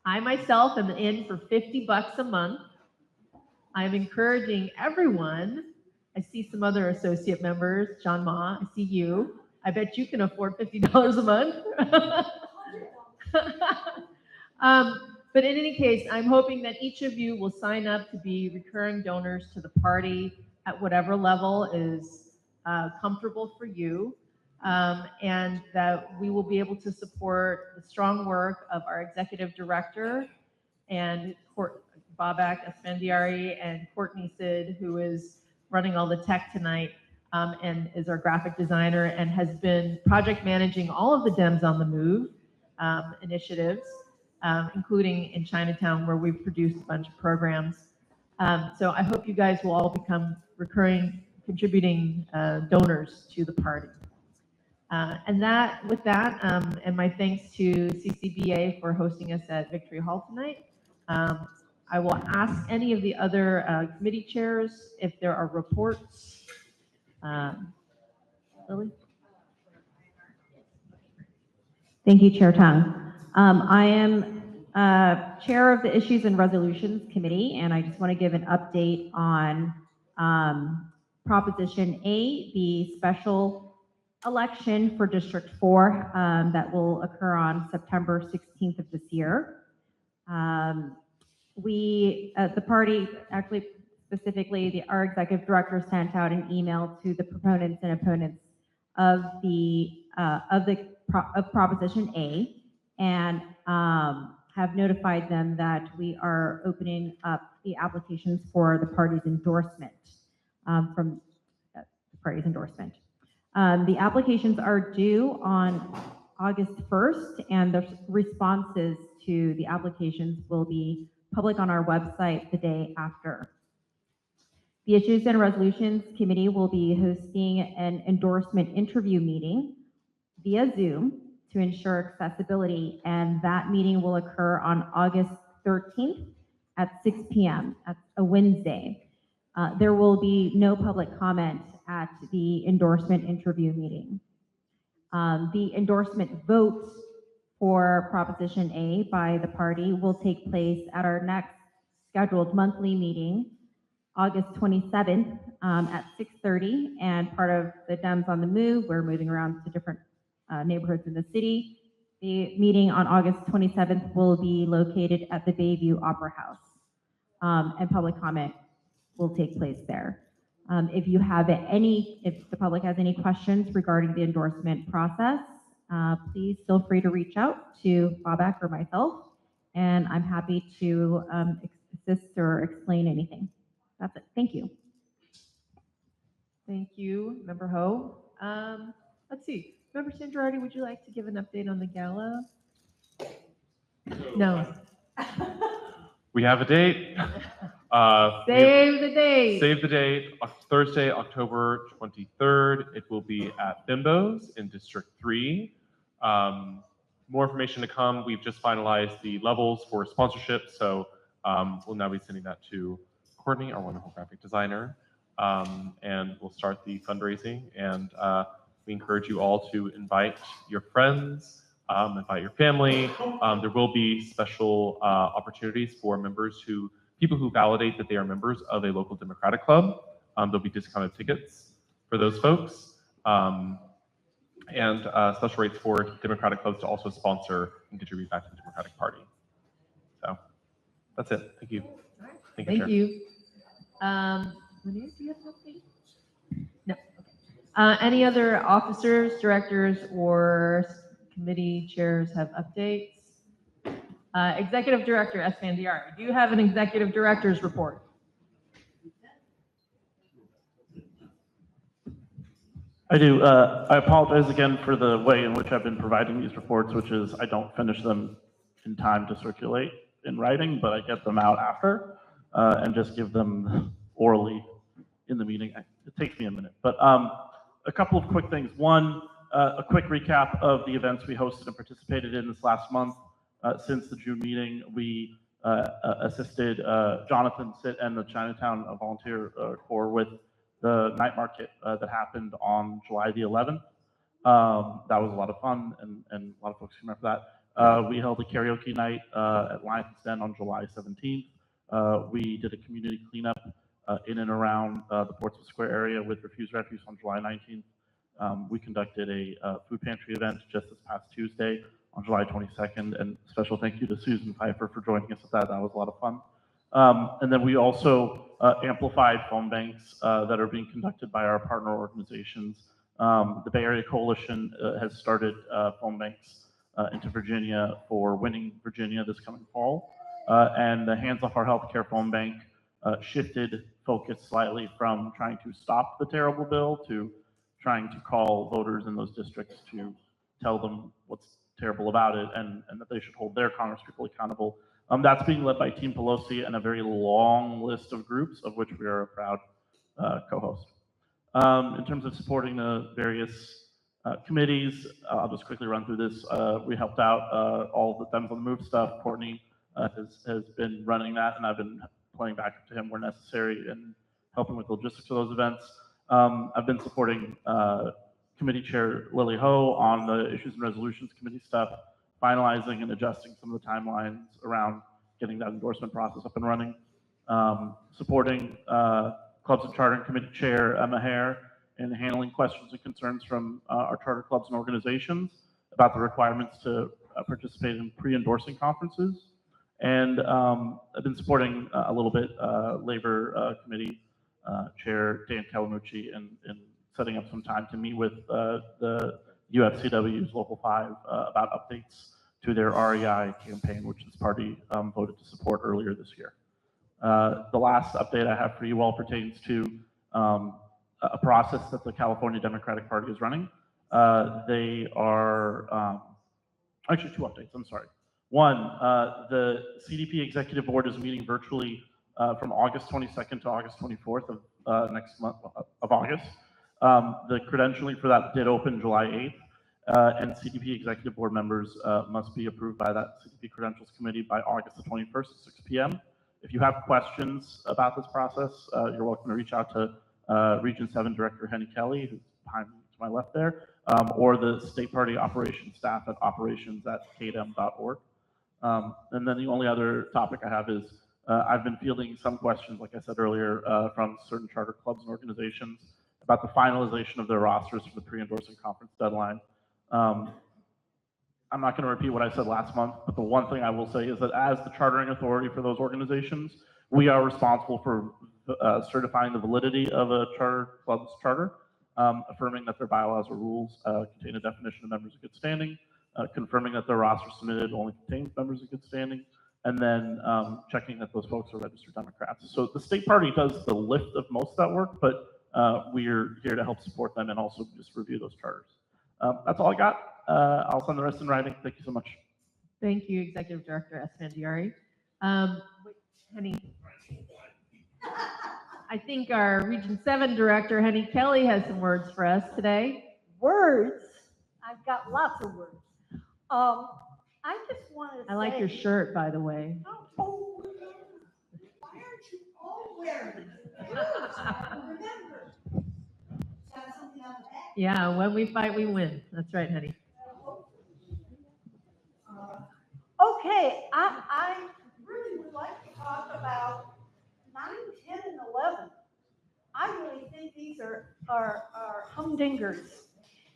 I myself am in for $50 a month. I'm encouraging everyone. I see some other associate members, John Ma, I see you. I bet you can afford $50 a month. But in any case, I'm hoping that each of you will sign up to be recurring donors to the party at whatever level is comfortable for you, and that we will be able to support the strong work of our executive director and Babak Esfandiari and Courtney Sid, who is running all the tech tonight and is our graphic designer and has been project managing all of the Dems on the Move initiatives. including in Chinatown, where we've produced a bunch of programs. So I hope you guys will all become recurring contributing donors to the party. And my thanks to CCBA for hosting us at Victory Hall tonight. I will ask any of the other committee chairs if there are reports. Lily? Thank you, Chair Tung. I am Chair of the Issues and Resolutions Committee, and I just want to give an update on Proposition A, the special election for District 4 that will occur on September 16th of this year. The party, actually specifically our executive director, sent out an email to the proponents and opponents of Proposition A, and have notified them that we are opening up the applications for the party's endorsement. The applications are due on August 1st, and the responses to the applications will be public on our website the day after. The Issues and Resolutions Committee will be hosting an endorsement interview meeting via Zoom to ensure accessibility, and that meeting will occur on August 13th at 6 p.m. That's a Wednesday. There will be no public comment at the endorsement interview meeting. The endorsement vote for Proposition A by the party will take place at our next scheduled monthly meeting, August 27th at 6:30, and part of the Dems on the Move, we're moving around to different neighborhoods in the city. The meeting on August 27th will be located at the Bayview Opera House, and public comment will take place there. If the public has any questions regarding the endorsement process, please feel free to reach out to Babak or myself, and I'm happy to assist or explain anything. That's it. Thank you. Thank you, Member Ho. Let's see. Member Sandrardi, would you like to give an update on the gala? No. We have a date. Save the date. Save the date. Thursday, October 23rd. It will be at Bimbo's in District 3. More information to come. We've just finalized the levels for sponsorship, so we'll now be sending that to Courtney, our wonderful graphic designer, and we'll start the fundraising. And we encourage you all to invite your friends, invite your family. There will be special opportunities for people who validate that they are members of a local Democratic club. There'll be discounted tickets for those folks, and special rates for Democratic clubs to also sponsor and contribute back to the Democratic Party. So that's it. Thank you. Thank Chair. you. Renee, do you have an update? No. Okay. Any other officers, directors, or committee chairs have updates? Executive Director Esfandiari, do you have an Executive Director's report? I do. I apologize again for the way in which I've been providing these reports, which is I don't finish them in time to circulate in writing, but I get them out after and just give them orally in the meeting. It takes me a minute, but a couple of quick things. One, a quick recap of the events we hosted and participated in this last month. Since the June meeting, we assisted Jonathan Sitt and the Chinatown Volunteer Corps with the night market that happened on July the 11th. That was a lot of fun, and a lot of folks remember that. We held a karaoke night at Lion's Den on July 17th. We did a community cleanup in and around the Portsmouth Square area with Refuse Refuse on July 19th. We conducted a food pantry event just this past Tuesday on July 22nd, and special thank you to Susan Pfeiffer for joining us at that. That was a lot of fun. And then we also amplified phone banks that are being conducted by our partner organizations. The Bay Area Coalition has started phone banks into Virginia for Winning Virginia this coming fall. And the Hands Off Our Healthcare phone bank shifted focus slightly from trying to stop the terrible bill to trying to call voters in those districts to tell them what's terrible about it, and that they should hold their congresspeople accountable. That's being led by Team Pelosi and a very long list of groups, of which we are a proud co-host. In terms of supporting the various committees, I'll just quickly run through this. We helped out all the Dems on the Move stuff. Courtney has been running that, and I've been playing back to him where necessary and helping with the logistics of those events. I've been supporting Committee Chair Lily Ho on the Issues and Resolutions Committee stuff, finalizing and adjusting some of the timelines around getting that endorsement process up and running. Supporting Clubs and Chartering Committee Chair Emma Hare in handling questions and concerns from our charter clubs and organizations about the requirements to participate in pre-endorsing conferences. And I've been supporting a little bit Labor Committee Chair Dan Calamucci in setting up some time to meet with the UFCW's Local 5 about updates to their REI campaign, which this party voted to support earlier this year. The last update I have for you all pertains to a process that the California Democratic Party is running. They are, actually 2 updates, I'm sorry. One, the CDP Executive Board is meeting virtually from August 22nd to August 24th of next month of August. The credentialing for that did open July 8th, and CDP Executive Board members must be approved by that CDP Credentials Committee by August the 21st at 6 p.m. If you have questions about this process, you're welcome to reach out to Region 7 Director Henny Kelly, who's behind me to my left there, or the State Party Operations staff at operations@kdem.org. And then the only other topic I have is I've been fielding some questions, like I said earlier, from certain charter clubs and organizations about the finalization of their rosters for the pre-endorsing conference deadline. I'm not going to repeat what I said last month, but the one thing I will say is that as the chartering authority for those organizations, we are responsible for certifying the validity of a charter club's charter, affirming that their bylaws or rules contain a definition of members of good standing, confirming that their roster submitted only contains members of good standing, and then checking that those folks are registered Democrats. So the state party does the lift of most of that work, but we're here to help support them and also just review those charters. That's all I got. I'll send the rest in writing. Thank you so much. Thank you, Executive Director Esfandiari. Henny, I think our Region 7 Director, Henny Kelly, has some words for us today. Words? I've got lots of words. I just wanted to say... I like your shirt, by the way. Oh, why aren't you all wearing it? Remember, it's got something on the back. Yeah, when we fight, we win. That's right, Henny. Okay, I really would like to talk about 9, 10, and 11. I really think these are humdingers,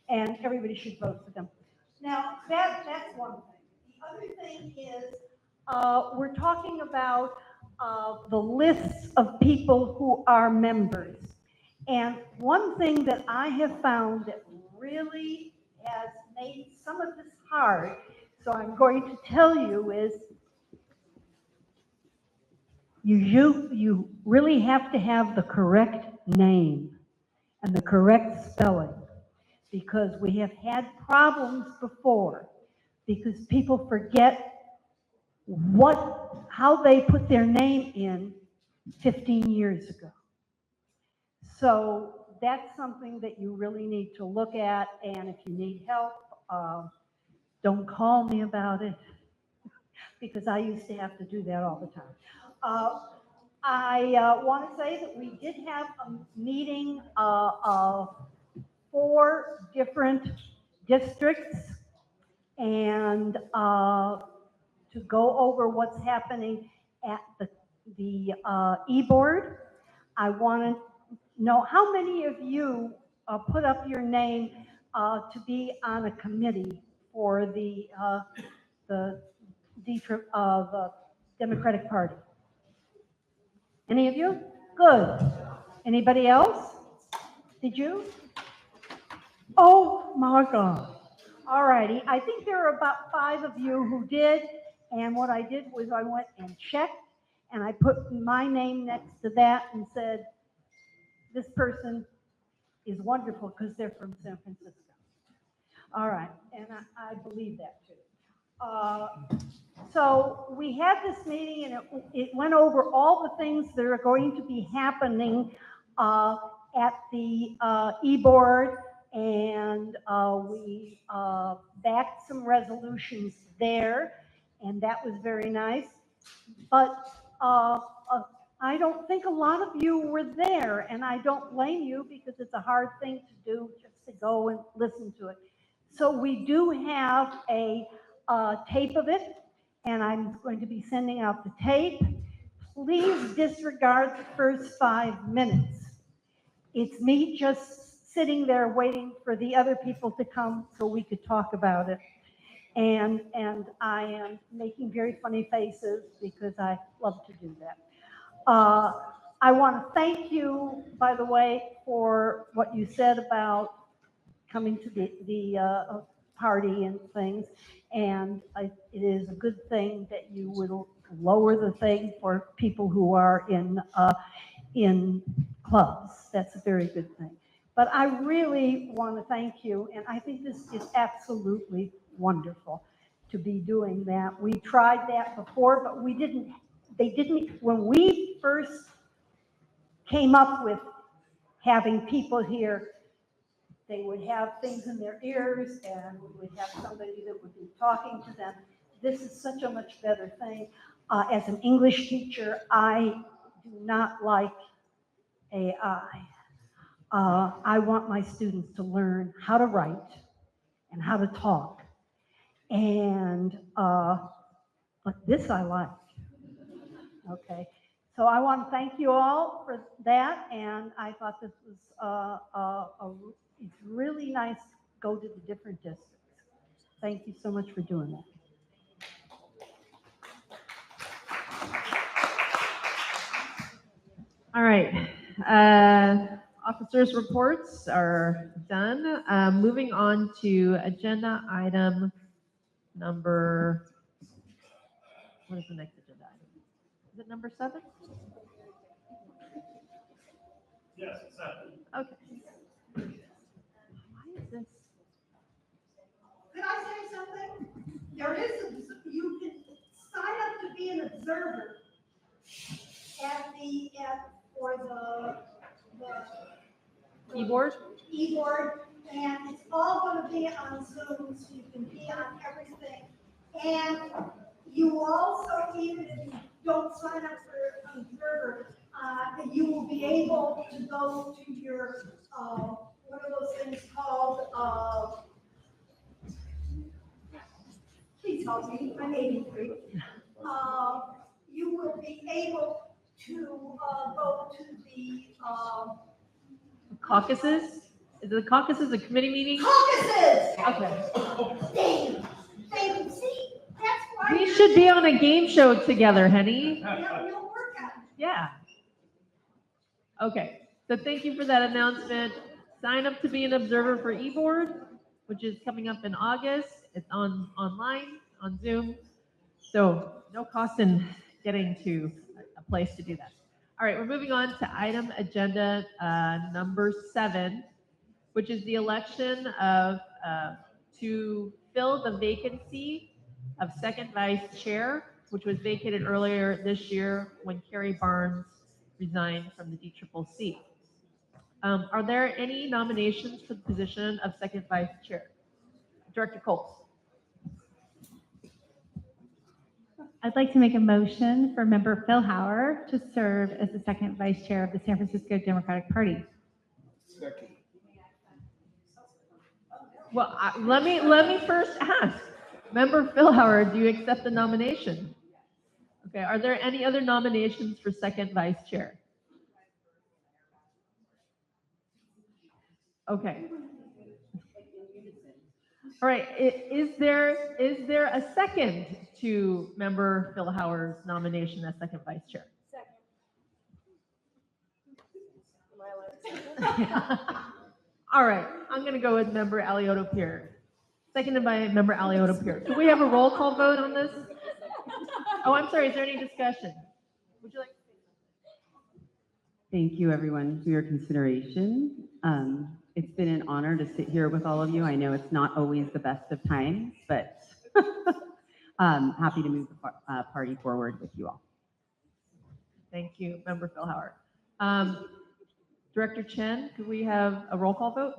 and everybody should vote for them. Now, that's one thing. The other thing is we're talking about the lists of people who are members. And one thing that I have found that really has made some of this hard, so I'm going to tell you, is you really have to have the correct name and the correct spelling, because we have had problems before because people forget how they put their name in 15 years ago. So that's something that you really need to look at, and if you need help, don't call me about it, because I used to have to do that all the time. I want to say that we did have a meeting of 4 different districts, and to go over what's happening at the e-board. I want to know how many of you put up your name to be on a committee for the Democratic Party. Any of you? Good. Anybody else? Did you? Oh my God. All righty. I think there are about 5 of you who did. And what I did was I went and checked, and I put my name next to that and said, this person is wonderful because they're from San Francisco. All right, and I believe that too. So we had this meeting and it went over all the things that are going to be happening at the e-board, and we backed some resolutions there, and that was very nice. But I don't think a lot of you were there, and I don't blame you because it's a hard thing to do just to go and listen to it. So we do have a tape of it, and I'm going to be sending out the tape. Please disregard the first 5 minutes. It's me just sitting there waiting for the other people to come so we could talk about it. And I am making very funny faces because I love to do that. I want to thank you, by the way, for what you said about coming to the party and things. And it is a good thing that you will lower the thing for people who are in clubs. That's a very good thing. But I really want to thank you, and I think this is absolutely wonderful to be doing that. We tried that before, but they didn't, when we first came up with having people here, they would have things in their ears and we would have somebody that would be talking to them. This is such a much better thing. As an English teacher, I do not like AI. I want my students to learn how to write and how to talk. And but this I like. Okay, so I want to thank you all for that, and I thought this was it's really nice to go to the different districts. Thank you so much for doing that. All right. Officers' reports are done. Moving on to agenda item number, what is the next agenda item? Is it number 7? Yes, it's 7. Okay. Why is this? Could I say something? There is, you can sign up to be an observer for the E-board? E-board, and it's all going to be on Zoom, so you can be on everything. And you also, even if you don't sign up for an observer, you will be able to go to your, what are those things called? Please help me, I'm 83. You will be able to go to the Caucuses? Is the caucuses a committee meeting? caucuses. Okay. They see, that's why. We should be on a game show together, honey. You'll work on it. Yeah. Okay. So thank you for that announcement. Sign up to be an observer for eBoard, which is coming up in August. It's online, on Zoom. So no cost in getting to a place to do that. All right, we're moving on to item agenda number 7, which is the election of to fill the vacancy of second vice chair, which was vacated earlier this year when Carrie Barnes resigned from the DCCC. Are there any nominations for the position of second vice chair? Director Coles. I'd like to make a motion for member Phil Hauer to serve as the second vice chair of the San Francisco Democratic Party. Second. Well, let me first ask, member Phil Hauer, do you accept the nomination? Okay, are there any other nominations for second vice chair? Okay. All right, is there a second to member Phil Hauer's nomination as second vice chair? All right, I'm going to go with member Alioto Pierre. Seconded by member Alioto Pierre. Do we have a roll call vote on this? Oh, I'm sorry, is there any discussion? Would you like? Thank you, everyone, for your consideration. It's been an honor to sit here with all of you. I know it's not always the best of times, but happy to move the party forward with you all. Thank you, Member Phil Howard. Director Chen, could we have a roll call vote?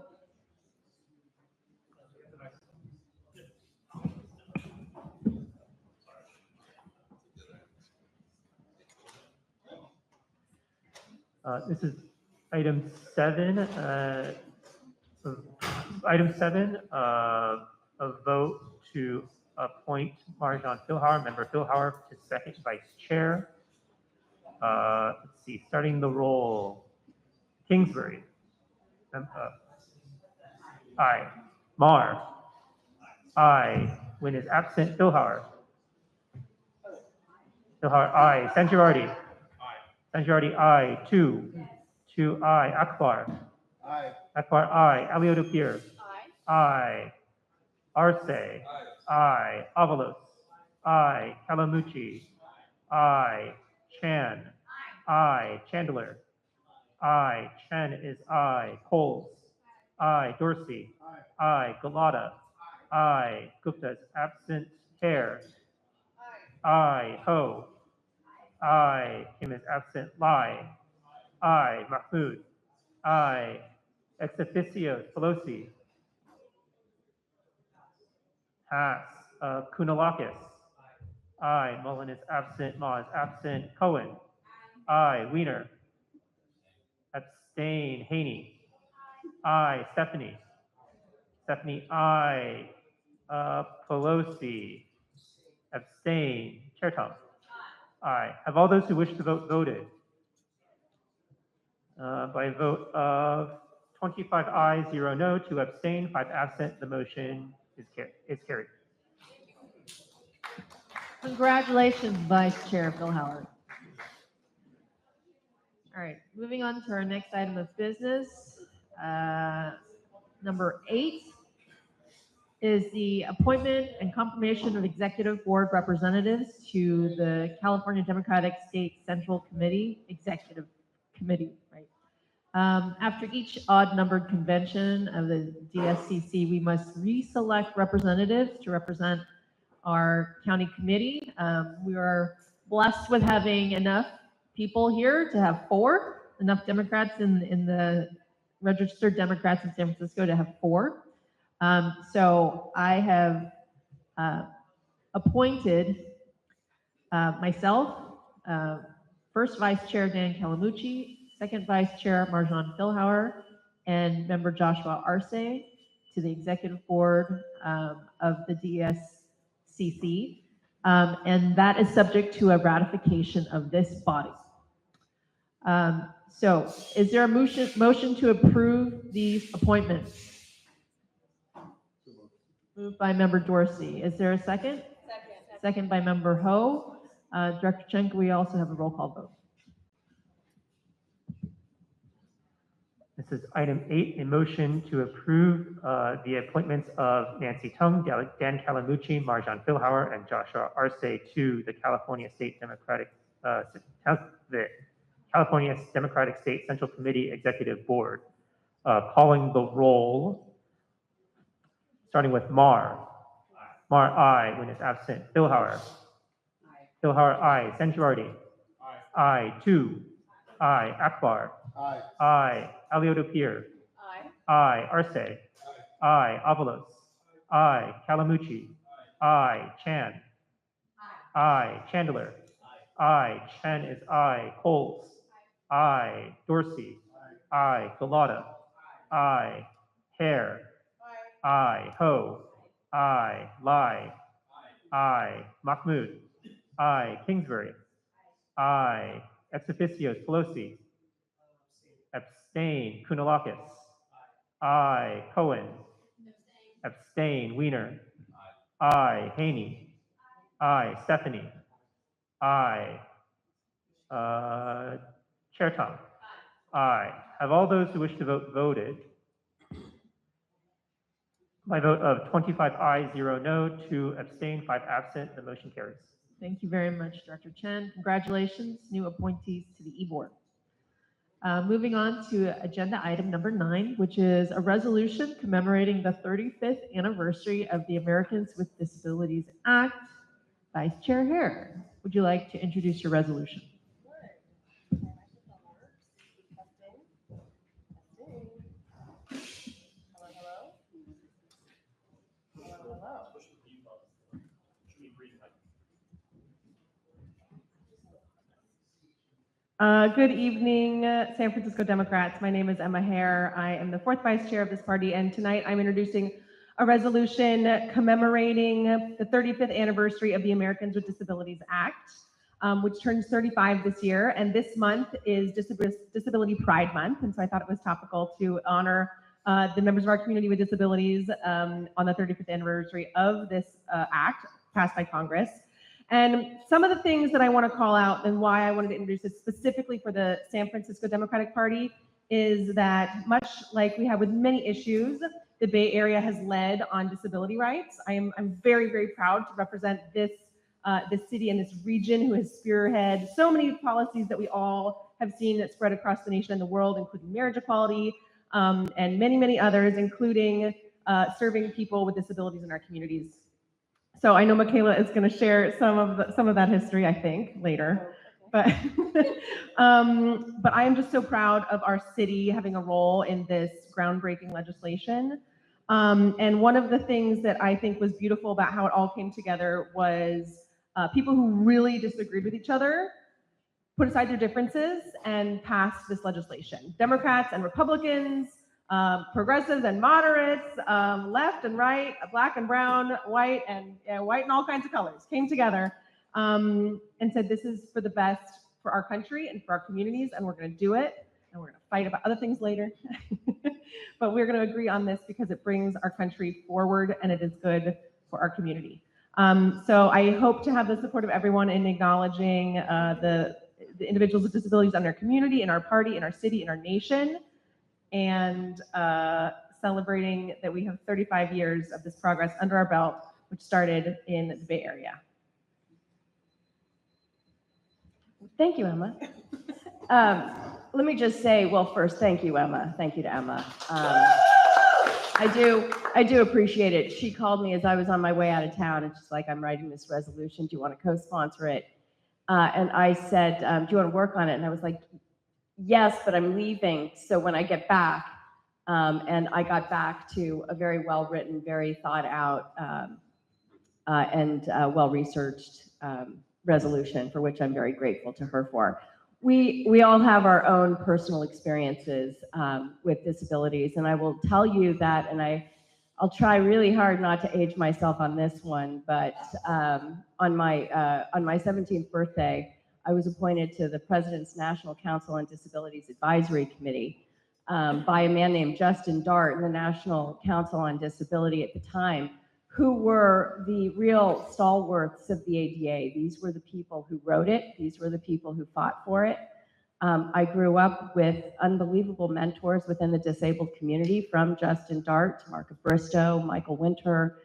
This is item 7. Item 7, a vote to appoint Marjan Philhauer, Member Philhauer, to second vice chair. Let's see, starting the roll. Kingsbury. Aye. Mar. Aye. When is absent, Philhauer. Philhauer, aye. Sangiardi. Sangiardi, aye. 2. 2, aye. Akbar. Aye. Akbar, aye. Alioto Pierre. Aye. Arce. Aye. Avalos. Aye. Kalamuchi. Aye. Chan. Aye. Chandler. Aye. Chen is aye. Coles. Aye. Dorsey. Aye. Galata. Aye. Gupta is absent. Hare. Aye. Ho. Aye. Kim is absent. Lai. Aye. Mahmood. Aye. Ex officio. Pelosi. Haas. Kunalakis. Aye. Mullen is absent. Ma is absent. Cohen. Aye. Wiener. Abstain. Haney. Aye. Stephanie. Stephanie, aye. Pelosi. Abstain. Chair Tom. Aye. Have all those who wish to vote voted? By a vote of 25 ayes, 0 no, 2 abstain, 5 absent, the motion is carried. Congratulations, Vice Chair Phil Howard. All right, moving on to our next item of business. Number 8 is the appointment and confirmation of executive board representatives to the California Democratic State Central Committee, Executive Committee, right? After each odd-numbered convention of the DSCC, we must reselect representatives to represent our county committee. We are blessed with having enough people here to have 4, enough Democrats in the registered Democrats in San Francisco to have 4. So I have appointed myself, first Vice Chair Dan Calamucci, second Vice Chair Marjan Philhauer, and Member Joshua Arce to the Executive Board of the DCCC. And that is subject to a ratification of this body. So is there a motion to approve these appointments? Moved by Member Dorsey. Is there a second? Second by Member Ho. Director Chen, can we also have a roll call vote? This is item 8, a motion to approve the appointments of Nancy Tung, Dan Calamucci, Marjan Philhauer, and Joshua Arce to the California Democratic State Central Committee Executive Board. Calling the roll, starting with Mar. Mar, aye. When is absent. Philhauer. Philhauer, aye. Sangiardi. Aye. 2. Aye. Akbar. Aye. Aye. Alioto Pierre. Aye. Arce. Aye. Avalos. Aye. Calamucci. Aye. Chan. Aye. Chandler. Aye. Chen is aye. Coles. Aye. Dorsey. Aye. Galata. Aye. Hare. Aye. Ho. Aye. Lai. Aye. Mahmood. Aye. Kingsbury. Aye. Ex officios. Pelosi. Abstain. Kunalakis. Aye. Cohen. Abstain. Wiener. Aye. Haney. Aye. Stephanie. Aye. Chair Tom. Aye. Have all those who wish to vote voted? By vote of 25 ayes, 0 no, 2 abstain, 5 absent, the motion carries. Thank you very much, Director Chen. Congratulations, new appointees to the E-Board. Moving on to agenda item number 9, which is a resolution commemorating the 35th anniversary of the Americans with Disabilities Act. Vice Chair Hare, would you like to introduce your resolution? Good evening, San Francisco Democrats. My name is Emma Hare. I am the 4th Vice Chair of this party, and tonight I'm introducing a resolution commemorating the 35th anniversary of the Americans with Disabilities Act, which turns 35 this year. And this month is Disability Pride Month, and so I thought it was topical to honor the members of our community with disabilities on the 35th anniversary of this act passed by Congress. And some of the things that I want to call out and why I wanted to introduce it specifically for the San Francisco Democratic Party is that much like we have with many issues, the Bay Area has led on disability rights. I'm very, very proud to represent this city and this region who has spearheaded so many policies that we all have seen that spread across the nation and the world, including marriage equality and many, many others, including serving people with disabilities in our communities. So I know Michaela is going to share some of that history, I think, later. But I am just so proud of our city having a role in this groundbreaking legislation. And one of the things that I think was beautiful about how it all came together was people who really disagreed with each other put aside their differences and passed this legislation. Democrats and Republicans, progressives and moderates, left and right, black and brown, white and all kinds of colors came together and said, this is for the best for our country and for our communities, and we're going to do it, and we're going to fight about other things later. But we're going to agree on this because it brings our country forward and it is good for our community. So I hope to have the support of everyone in acknowledging the individuals with disabilities in our community, in our party, in our city, in our nation, and celebrating that we have 35 years of this progress under our belt, which started in the Bay Area. Thank you, Emma. Let me just say, well, first, thank you, Emma. Thank you to Emma. I do appreciate it. She called me as I was on my way out of town, and she's like, I'm writing this resolution. Do you want to co-sponsor it? And I said, do you want to work on it? And I was like, yes, but I'm leaving. So when I get back, and I got back to a very well-written, very thought out, and well-researched resolution, for which I'm very grateful to her for. We all have our own personal experiences with disabilities, and I will tell you that, and I'll try really hard not to age myself on this one, but on my 17th birthday, I was appointed to the President's National Council on Disabilities Advisory Committee by a man named Justin Dart in the National Council on Disability at the time, who were the real stalwarts of the ADA. These were the people who wrote it. These were the people who fought for it. I grew up with unbelievable mentors within the disabled community, from Justin Dart to Mark Bristow, Michael Winter,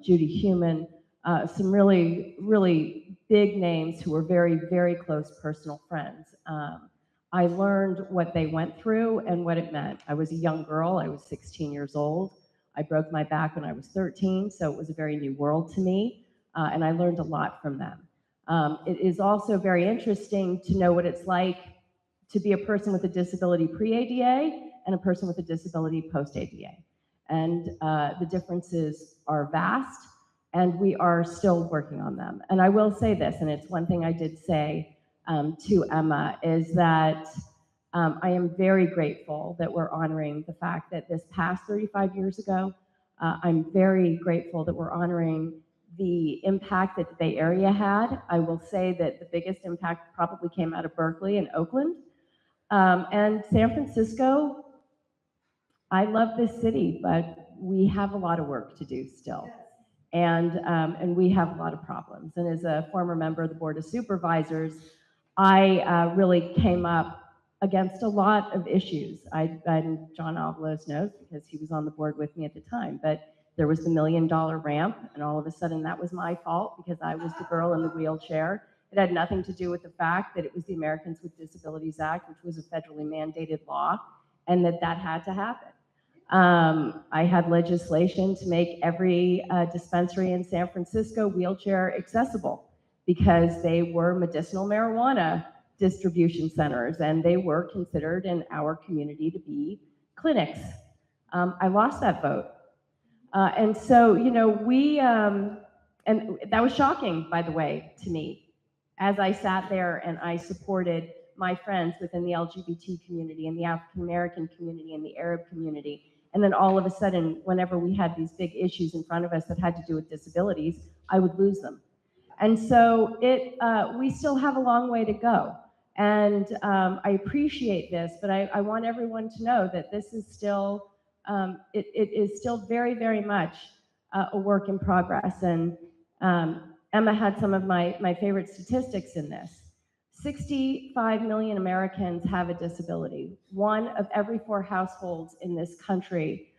Judy Heumann, some really, really big names who were very, very close personal friends. I learned what they went through and what it meant. I was a young girl. I was 16 years old. I broke my back when I was 13, so it was a very new world to me, and I learned a lot from them. It is also very interesting to know what it's like to be a person with a disability pre-ADA and a person with a disability post-ADA. And the differences are vast, and we are still working on them. And I will say this, and it's one thing I did say to Emma, is that I am very grateful that we're honoring the fact that this passed 35 years ago. I'm very grateful that we're honoring the impact that the Bay Area had. I will say that the biggest impact probably came out of Berkeley and Oakland. And San Francisco, I love this city, but we have a lot of work to do still. And we have a lot of problems. And as a former member of the Board of Supervisors, I really came up against a lot of issues. And John Avalos knows because he was on the board with me at the time, but there was the $1 million ramp, and all of a sudden that was my fault because I was the girl in the wheelchair, It had nothing to do with the fact that it was the Americans with Disabilities Act, which was a federally mandated law, and that had to happen. I had legislation to make every dispensary in San Francisco wheelchair accessible because they were medicinal marijuana distribution centers and they were considered in our community to be clinics. I lost that vote. And so, you know, and that was shocking, by the way, to me, as I sat there and I supported my friends within the LGBT community and the African American community and the Arab community. And then all of a sudden, whenever we had these big issues in front of us that had to do with disabilities, I would lose them. And so we still have a long way to go. And I appreciate this, but I want everyone to know that this is still, it is still very, very much a work in progress. And Emma had some of my favorite statistics in this. 65 million Americans have a disability. 1 of every 4 households in this country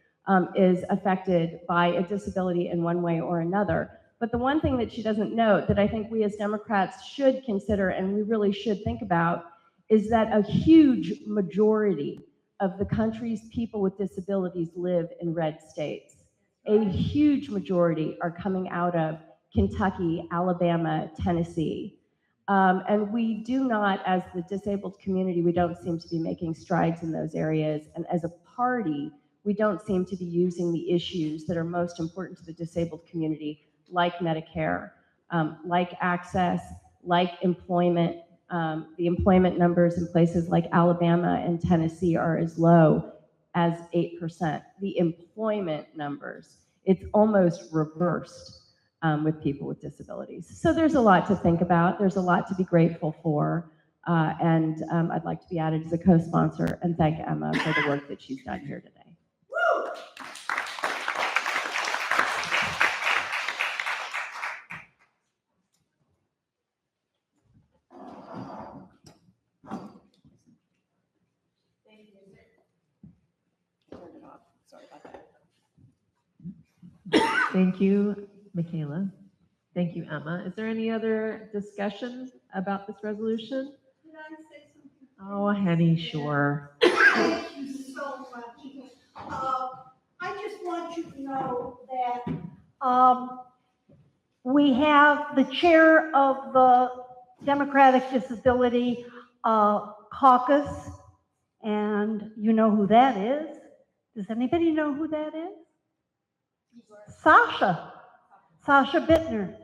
is affected by a disability in one way or another. But the one thing that she doesn't note that I think we as Democrats should consider and we really should think about is that a huge majority of the country's people with disabilities live in red states. A huge majority are coming out of Kentucky, Alabama, Tennessee. And we do not, as the disabled community, we don't seem to be making strides in those areas. And as a party, we don't seem to be using the issues that are most important to the disabled community, like Medicare, like access, like employment. The employment numbers in places like Alabama and Tennessee are as low as 8%. The employment numbers, it's almost reversed. With people with disabilities. So there's a lot to think about. There's a lot to be grateful for. And I'd like to be added as a co-sponsor and thank Emma for the work that she's done here today. Thank you, Michaela. Thank you, Emma. Is there any other discussion about this resolution? Can I say something? Oh, Henny, sure. Thank you so much. I just want you to know that we have the chair of the Democratic Disability Caucus, and you know who that is. Does anybody know who that is? Sasha Bittner.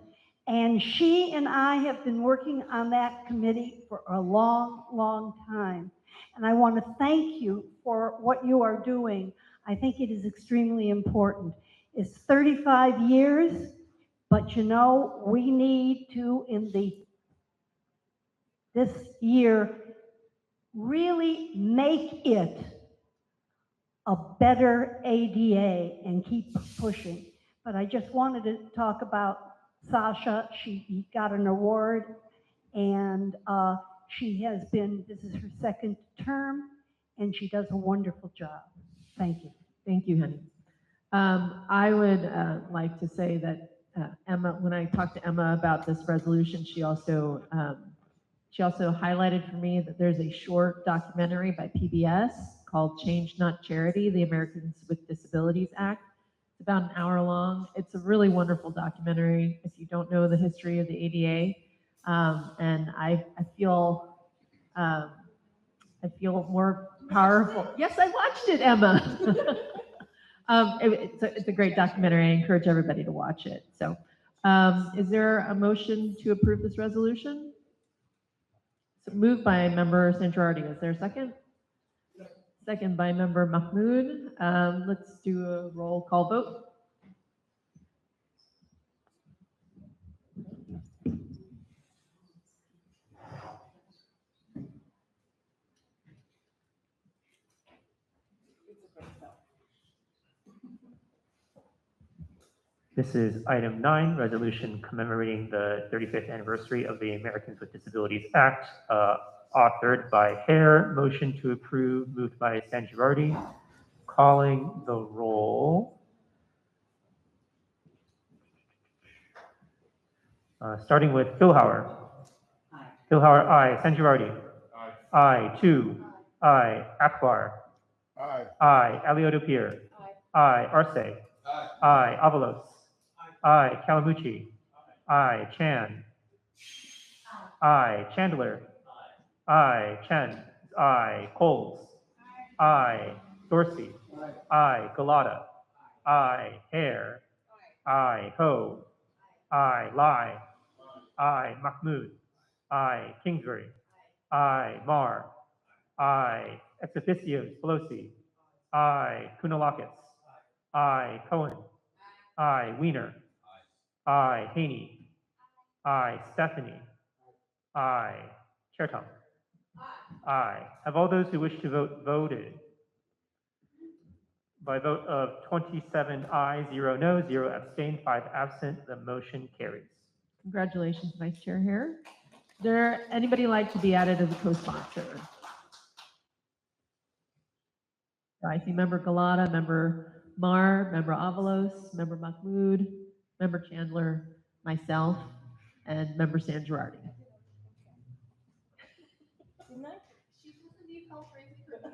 And she and I have been working on that committee for a long, long time. And I want to thank you for what you are doing. I think it is extremely important. It's 35 years, but you know, we need to, this year, really make it a better ADA and keep pushing. But I just wanted to talk about Sasha. She got an award, and she has been, this is her 2nd term, and she does a wonderful job. Thank you. Thank you, Henny. I would like to say that Emma, when I talked to Emma about this resolution, she also highlighted for me that there's a short documentary by PBS called Change Not Charity, the Americans with Disabilities Act. It's about an hour long. It's a really wonderful documentary if you don't know the history of the ADA. And I feel more powerful. Yes, I watched it, Emma. It's a great documentary. I encourage everybody to watch it. So is there a motion to approve this resolution? So moved by member Sanjarardi. Is there a second? Second by member Mahmood. Let's do a roll call vote. This is item 9, resolution commemorating the 35th anniversary of the Americans with Disabilities Act, authored by Hare. Motion to approve, moved by Sanjarardi. Calling the roll. Starting with Philhauer. Philhauer, aye. Sangivardi. Aye. Two. Aye. Akbar. Aye. Aye. Alioto-Pierre. Aye. Arce. Aye. Avalos. Aye. Calamucci. Aye. Chan. Aye. Chandler. Aye. Chen. Aye. Coles. Aye. Dorsey. Aye. Galata. Aye. Hare. Aye. Ho. Aye. Lai. Aye. Mahmood. Aye. Kingsbury. Aye. Marr. Aye. Ex officios. Pelosi. Aye. Kunalakis. Aye. Cohen. Aye. Weiner. Aye. Haney. Aye. Stephanie. Aye. Chair Tom. Aye. Have all those who wish to vote voted? By a vote of 27 ayes, 0 no, 0 abstained, 5 absent, the motion carries. Congratulations, Vice Chair Hare. Is there anybody like to be added as a co-sponsor? I see Member Galata, Member Marr, Member Avalos, Member Mahmood, Member Chandler, myself, and Member San Girardi.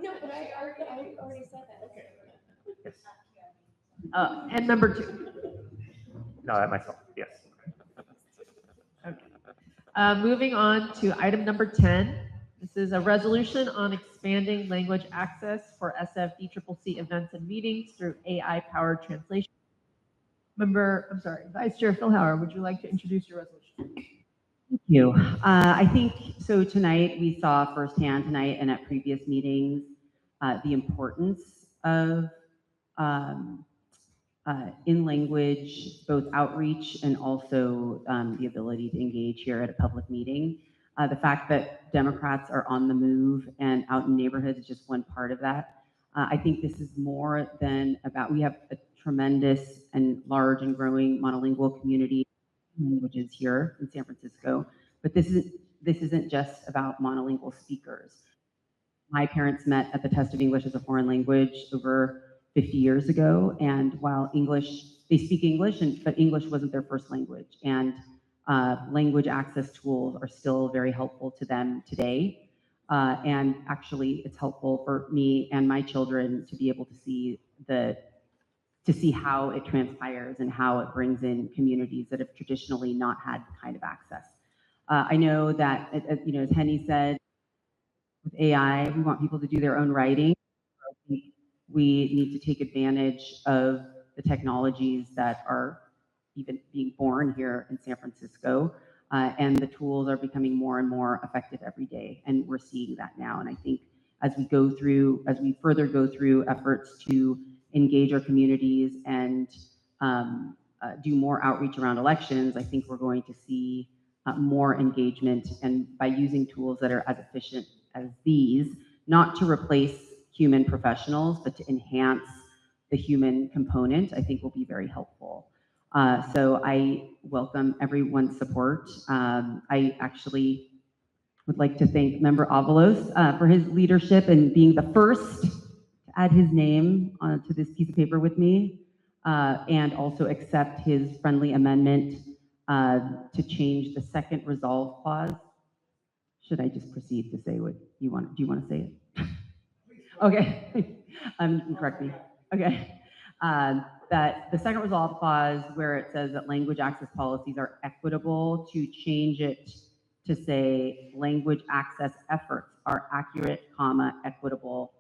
No, but I already said that. Okay. Yes. And Member 2. No, that myself, yes. Moving on to item number 10. This is a resolution on expanding language access for SFDCCC events and meetings through AI-powered translation. Vice Chair Philhauer, would you like to introduce your resolution? Thank you. I think, so tonight, we saw firsthand tonight and at previous meetings, the importance of in-language, both outreach and also the ability to engage here at a public meeting. The fact that Democrats are on the move and out in neighborhoods is just one part of that. I think this is more than about, we have a tremendous and large and growing monolingual community languages here in San Francisco, but this isn't just about monolingual speakers. My parents met at the test of English as a foreign language over 50 years ago, and while they speak English, but English wasn't their first language, and language access tools are still very helpful to them today. And actually, it's helpful for me and my children to be able to see how it transpires and how it brings in communities that have traditionally not had the kind of access. I know that, as Henny said, with AI, we want people to do their own writing. We need to take advantage of the technologies that are even being born here in San Francisco, and the tools are becoming more and more effective every day, and we're seeing that now. And I think as we further go through efforts to engage our communities and do more outreach around elections, I think we're going to see more engagement, and by using tools that are as efficient as these, not to replace human professionals, but to enhance the human component, I think will be very helpful. So I welcome everyone's support. I actually would like to thank Member Avalos for his leadership and being the first to add his name to this piece of paper with me, and also accept his friendly amendment to change the second resolve clause. Should I just proceed to say what you want? Do you want to say it? Okay, correct me. Okay, that the second resolve clause where it says that language access policies are equitable, to change it to say language access efforts are accurate, equitable,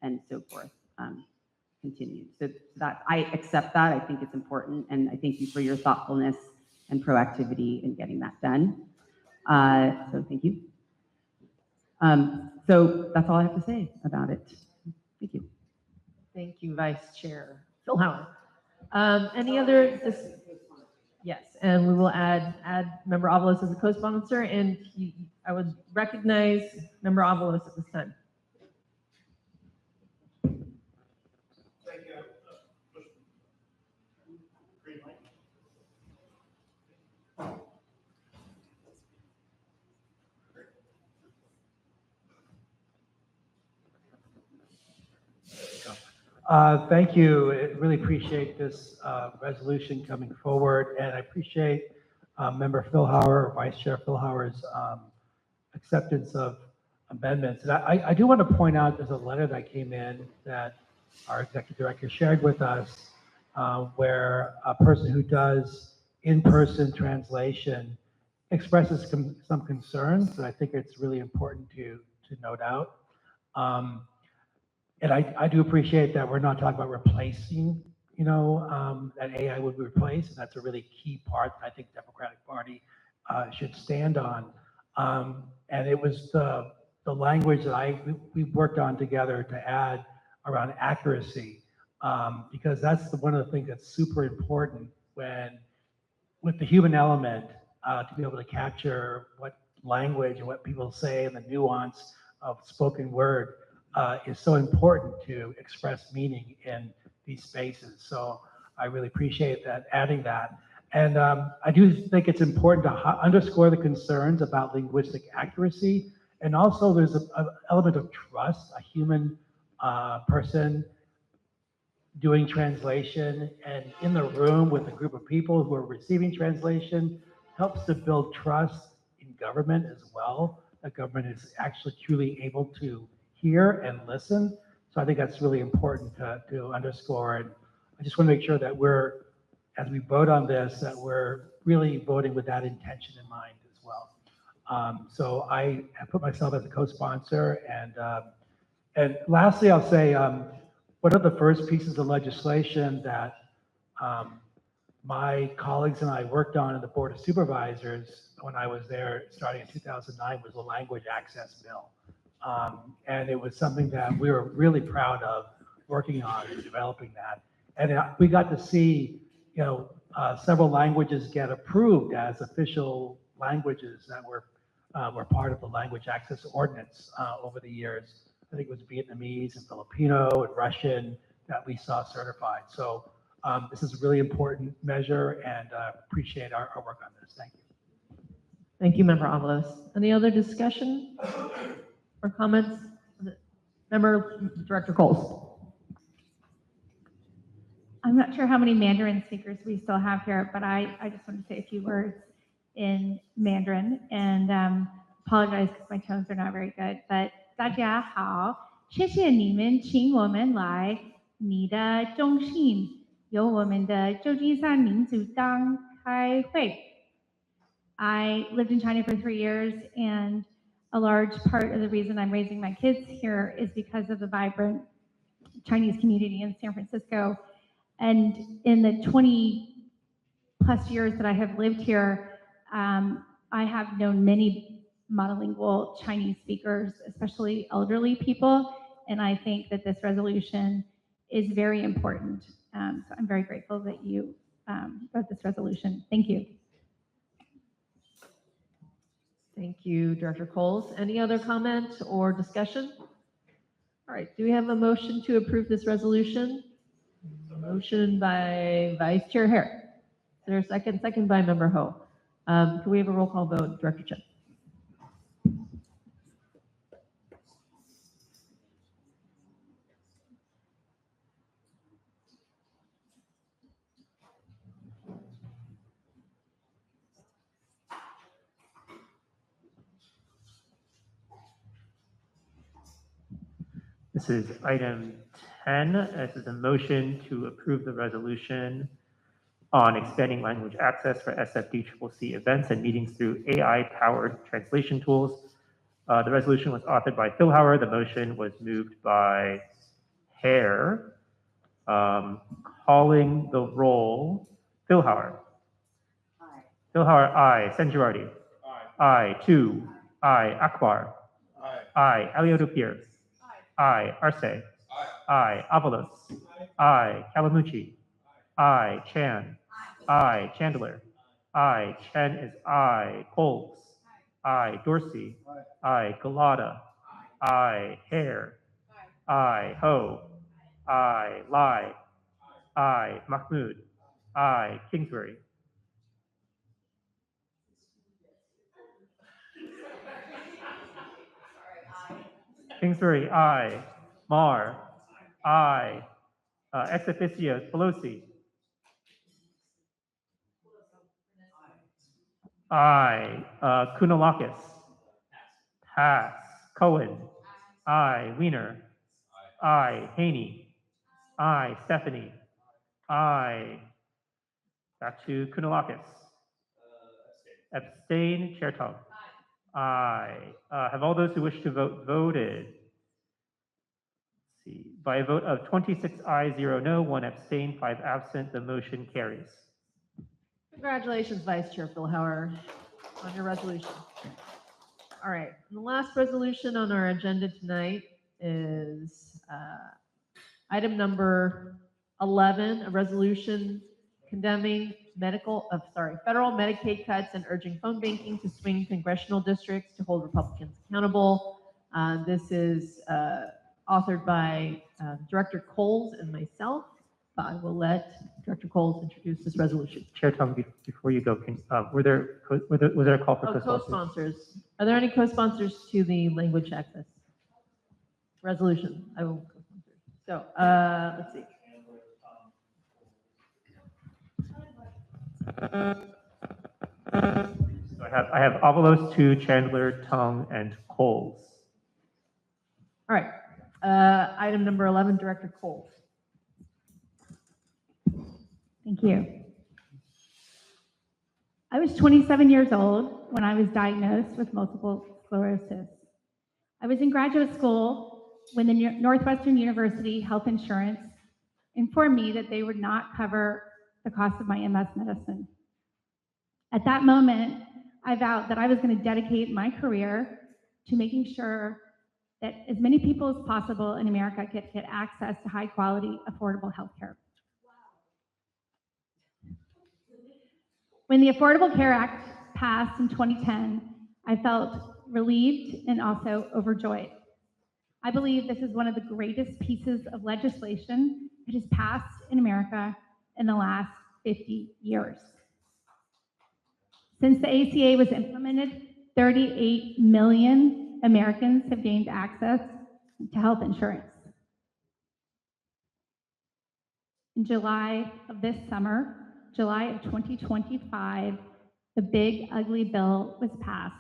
and so forth. Continued. So that I accept that. I think it's important, and I thank you for your thoughtfulness and proactivity in getting that done. So thank you. So that's all I have to say about it. Thank you. Thank you, Vice Chair Philhauer. Any other? Yes, and we will add Member Avalos as a co-sponsor, and I would recognize Member Avalos at this time. Thank you. I really appreciate this resolution coming forward, and I appreciate Member Philhauer, Vice Chair Philhauer's acceptance of amendments. And I do want to point out, there's a letter that came in that our executive director shared with us, where a person who does in-person translation expresses some concerns that I think it's really important to note out. And I do appreciate that we're not talking about replacing, that AI would replace, and that's a really key part that I think the Democratic Party should stand on. And it was the language that we worked on together to add around accuracy, because that's one of the things that's super important with the human element, to be able to capture what language and what people say and the nuance of spoken word is so important to express meaning in these spaces. So I really appreciate that, adding that. And I do think it's important to underscore the concerns about linguistic accuracy. And also there's an element of trust, a human person doing translation and in the room with a group of people who are receiving translation helps to build trust in government as well. The government is actually truly able to hear and listen. So I think that's really important to underscore. And I just want to make sure that as we vote on this, that we're really voting with that intention in mind as well. So I have put myself as a co-sponsor. And lastly, I'll say, one of the first pieces of legislation that my colleagues and I worked on in the Board of Supervisors when I was there starting in 2009 was the Language Access Bill. And it was something that we were really proud of working on and developing that. And we got to see, several languages get approved as official languages that were part of the Language Access Ordinance over the years. I think it was Vietnamese and Filipino and Russian that we saw certified. So this is a really important measure, and appreciate our work on this. Thank you. Thank you, Member Avalos. Any other discussion or comments? Member Director Coles. I'm not sure how many Mandarin speakers we still have here, but I just want to say a few words in Mandarin and apologize because my tones are not very good. But 大家好，谢谢你们请我们来你的中心，由我们的旧金山民主党开会。I lived in China for 3 years, and a large part of the reason I'm raising my kids here is because of the vibrant Chinese community in San Francisco. And in the 20 plus years that I have lived here, I have known many monolingual Chinese speakers, especially elderly people. And I think that this resolution is very important. So I'm very grateful that you wrote this resolution. Thank you. Thank you, Director Coles. Any other comment or discussion? All right, do we have a motion to approve this resolution? A motion by Vice Chair Hare. Is there a second? Second by Member Ho. Can we have a roll call vote, Director Chen? This is item 10. This is a motion to approve the resolution on expanding language access for SFDCCC events and meetings through AI-powered translation tools. The resolution was authored by Phil Hauer. The motion was moved by Hare. Calling the roll, Phil Hauer. Aye. Phil Hauer, aye. Sen Girardi. Aye. Aye. Tu. Aye. Akbar. Aye. Aye. Alioto Pierce. Aye. Arce. Aye. Aye. Avalos. Aye. Kalamuchi. Aye. Chan. Aye. Chandler. Aye. Chen is aye. Coles. Aye. Dorsey. Aye. Galata. Aye. Hare. Aye. Ho. Aye. Lai. Aye. Mahmood. Aye. Kingsbury. Kingsbury, aye. Mar, aye. Ex officio, Pelosi. Aye. Kounalakis. Pass. Cohen. I. Weiner. I. Haney. I. Stephanie. I. Back to Kunalakis. Abstain. Chair Tong. I. Have all those who wish to vote voted? Let's see. By a vote of 26 ayes, 0 no, 1 abstain, 5 absent, the motion carries. Congratulations, Vice Chair Philhauer, on your resolution. All right, and the last resolution on our agenda tonight is item number 11, a resolution condemning federal Medicaid cuts and urging phone banking to swing congressional districts to hold Republicans accountable. This is authored by Director Coles and myself. I will let Director Coles introduce this resolution. Chair Tong, before you go, was there a call for co-sponsors? Co-sponsors. Are there any co-sponsors to the language access resolution? I will co-sponsor. So let's see. So I have Avalos, 2, Chandler, Tong, and Coles. All right. Item number 11, Director Coles. Thank you. I was 27 years old when I was diagnosed with multiple sclerosis. I was in graduate school when the Northwestern University Health Insurance informed me that they would not cover the cost of my MS medicine. At that moment, I vowed that I was going to dedicate my career to making sure that as many people as possible in America could get access to high quality, affordable health care. When the Affordable Care Act passed in 2010, I felt relieved and also overjoyed. I believe this is one of the greatest pieces of legislation that has passed in America in the last 50 years. Since the ACA was implemented, 38 million Americans have gained access to health insurance. In July of this summer, July of 2025, the big ugly bill was passed.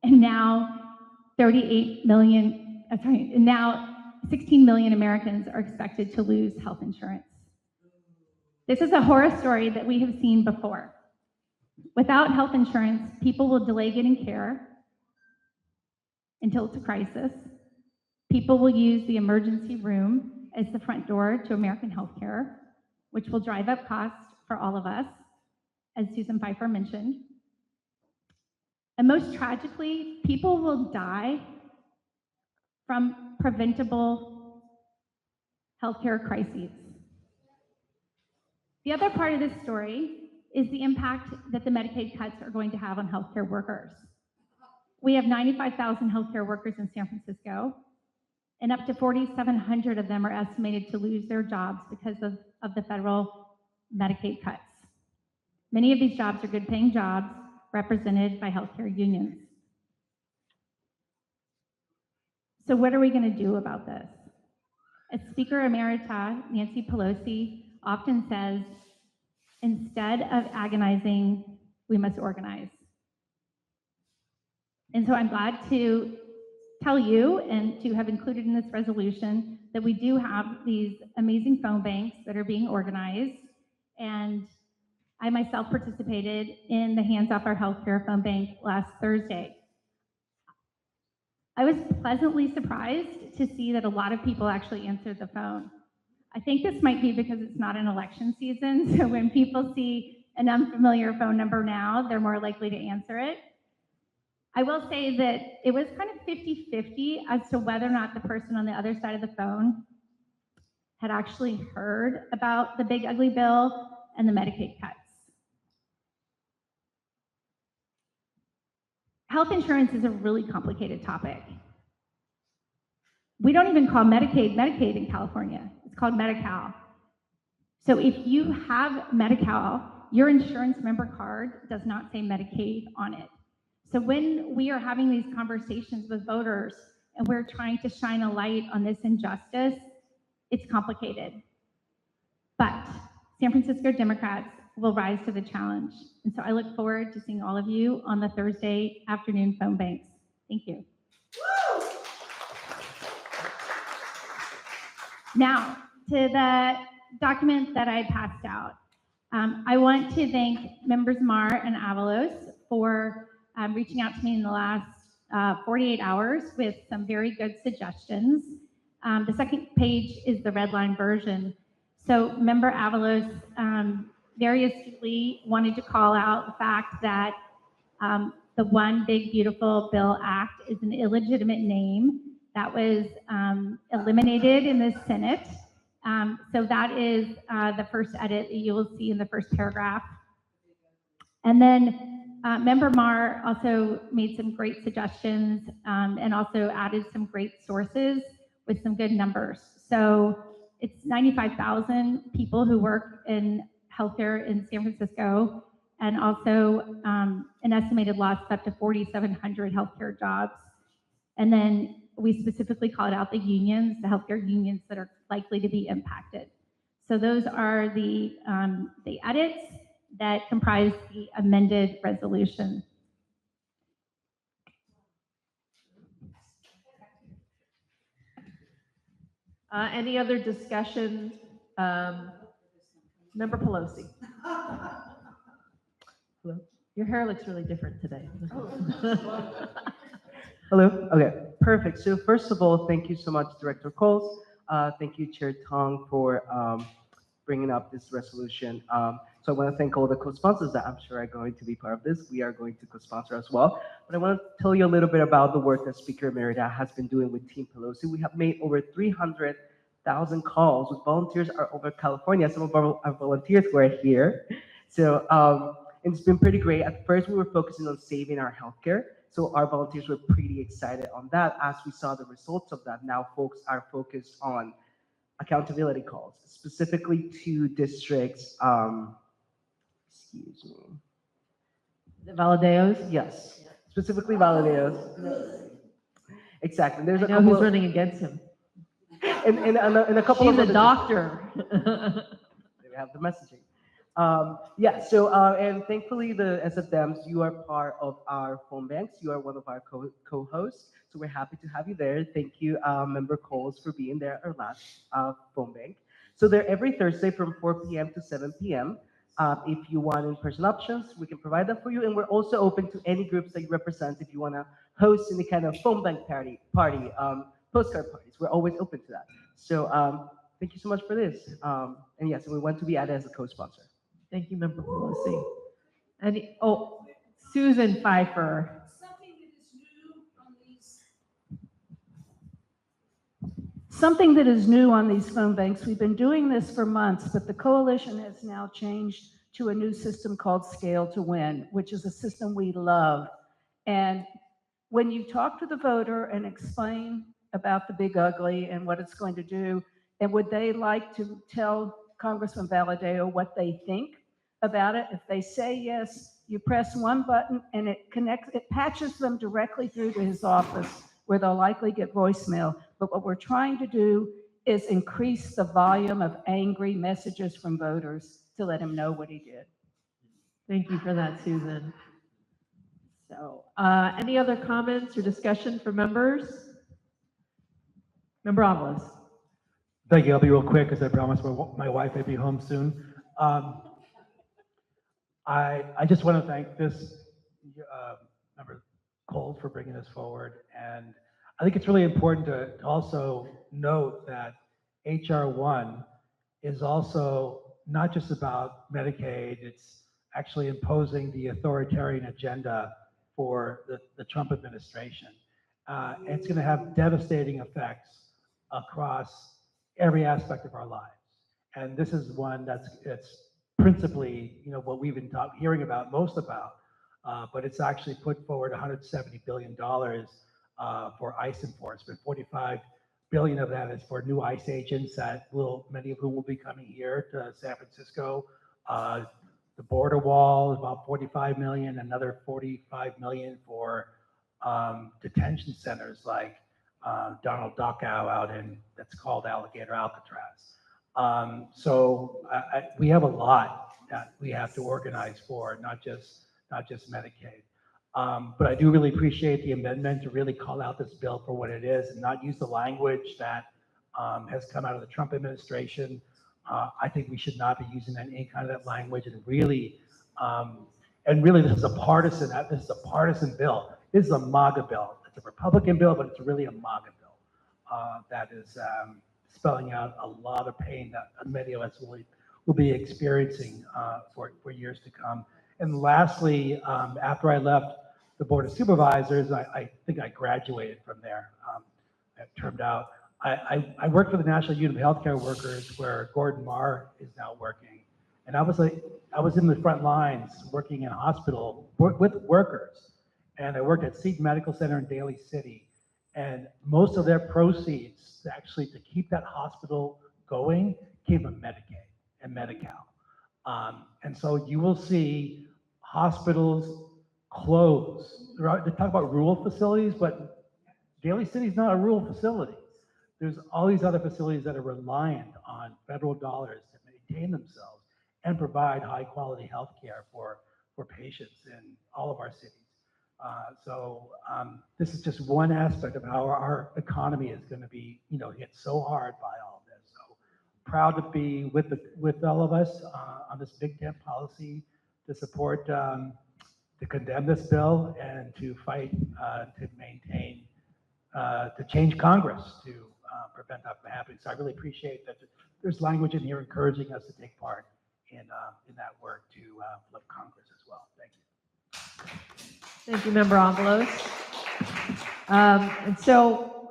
And now 16 million Americans are expected to lose health insurance. This is a horror story that we have seen before. Without health insurance, people will delay getting care until it's a crisis. People will use the emergency room as the front door to American healthcare, which will drive up costs for all of us, as Susan Pfeiffer mentioned. And most tragically, people will die from preventable healthcare crises. The other part of this story is the impact that the Medicaid cuts are going to have on healthcare workers. We have 95,000 healthcare workers in San Francisco, and up to 4,700 of them are estimated to lose their jobs because of the federal Medicaid cuts. Many of these jobs are good-paying jobs represented by healthcare unions. So what are we going to do about this? As Speaker Emerita Nancy Pelosi often says, instead of agonizing, we must organize. And so I'm glad to tell you and to have included in this resolution that we do have these amazing phone banks that are being organized. And I myself participated in the Hands Off Our Healthcare phone bank last Thursday. I was pleasantly surprised to see that a lot of people actually answered the phone. I think this might be because it's not an election season, so when people see an unfamiliar phone number now, they're more likely to answer it. I will say that it was kind of 50-50 as to whether or not the person on the other side of the phone had actually heard about the big ugly bill and the Medicaid cuts. Health insurance is a really complicated topic. We don't even call Medicaid in California. It's called Medi-Cal. So if you have Medi-Cal, your insurance member card does not say Medicaid on it. So when we are having these conversations with voters and we're trying to shine a light on this injustice, it's complicated. But San Francisco Democrats will rise to the challenge. And so I look forward to seeing all of you on the Thursday afternoon phone banks. Thank you. Now, to the document that I passed out. I want to thank members Mar and Avalos for reaching out to me in the last 48 hours with some very good suggestions. The second page is the red line version. So member Avalos very astutely wanted to call out the fact that the One Big Beautiful Bill Act is an illegitimate name that was eliminated in the Senate. So that is the first edit that you will see in the first paragraph. And then member Mar also made some great suggestions and also added some great sources with some good numbers. So it's 95,000 people who work in healthcare in San Francisco, and also an estimated loss of up to 4,700 healthcare jobs. And then we specifically called out the unions, the healthcare unions that are likely to be impacted. So those are the edits that comprise the amended resolution. Any other discussion? Member Pelosi. Hello. Your hair looks really different today. Hello. Okay, perfect. So first of all, thank you so much, Director Coles. Thank you, Chair Tong, for bringing up this resolution. So I want to thank all the co-sponsors that I'm sure are going to be part of this. We are going to co-sponsor as well. But I want to tell you a little bit about the work that Speaker Emerita has been doing with Team Pelosi. We have made over 300,000 calls with volunteers all over California. Some of our volunteers were here. So it's been pretty great. At first, we were focusing on saving our healthcare. So our volunteers were pretty excited on that. As we saw the results of that, now folks are focused on accountability calls, specifically to districts, excuse me. The Valadeos? Yes, specifically Valadeos. Exactly. There's I a know couple who's of, running against him. and a couple She's of a other doctor. They have the messaging. Yeah, so, and thankfully the SFDMs, you are part of our phone banks. You are one of our co-hosts. So we're happy to have you there. Thank you, Member Coles, for being there, our last phone bank. So they're every Thursday from 4 p.m. to 7 p.m. If you want in-person options, we can provide that for you. And we're also open to any groups that you represent if you want to host any kind of phone bank party, postcard parties. We're always open to that. So thank you so much for this. And yes, we want to be added as a co-sponsor. Thank you, Member Pelosi. And Susan Pfeiffer. Something that is new on these phone banks, we've been doing this for months, but the coalition has now changed to a new system called Scale to Win, which is a system we love. And when you talk to the voter and explain about the big ugly and what it's going to do, and would they like to tell Congressman Valadao what they think about it? If they say yes, you press one button and it patches them directly through to his office, where they'll likely get voicemail. But what we're trying to do is increase the volume of angry messages from voters to let him know what he did. Thank you for that, Susan. So, any other comments or discussion from members? Member Avalos. Thank you. I'll be real quick because I promised my wife I'd be home soon. I just want to thank this member Cole for bringing this forward, and I think it's really important to also note that HR 1 is also not just about Medicaid. It's actually imposing the authoritarian agenda for the Trump administration. It's going to have devastating effects across every aspect of our lives. And this is one that's principally, what we've been hearing about most about, but it's actually put forward $170 billion for ICE enforcement. 45 billion of that is for new ICE agents that many of whom will be coming here to San Francisco. The border wall is about 45 million, another 45 million for detention centers like Donald Duck out that's called Alligator Alcatraz. So we have a lot that we have to organize for, not just Medicaid. But I do really appreciate the amendment to really call out this bill for what it is and not use the language that has come out of the Trump administration. I think we should not be using any kind of that language, and really this is a partisan bill. This is a MAGA bill. It's a Republican bill, but it's really a MAGA bill that is spelling out a lot of pain that many of us will be experiencing for years to come. And lastly, after I left the Board of Supervisors, I think I graduated from there. I termed out. I worked for the National Union of Healthcare Workers, where Gordon Marr is now working. And I was in the front lines working in a hospital with workers. And I worked at Seton Medical Center in Daly City. And most of their proceeds actually to keep that hospital going came from Medicaid and Medi-Cal. And so you will see hospitals close. They talk about rural facilities, but Daly City is not a rural facility. There's all these other facilities that are reliant on federal dollars to maintain themselves and provide high quality health care for patients in all of our cities. This is just one aspect of how our economy is going to be, hit so hard by all of this. So proud to be with all of us on this big tent policy to support, to condemn this bill and to fight to maintain, to change Congress to prevent that from happening. So I really appreciate that there's language in here encouraging us to take part in that work to flip Congress as well. Thank you. Thank you, Member Avalos. And so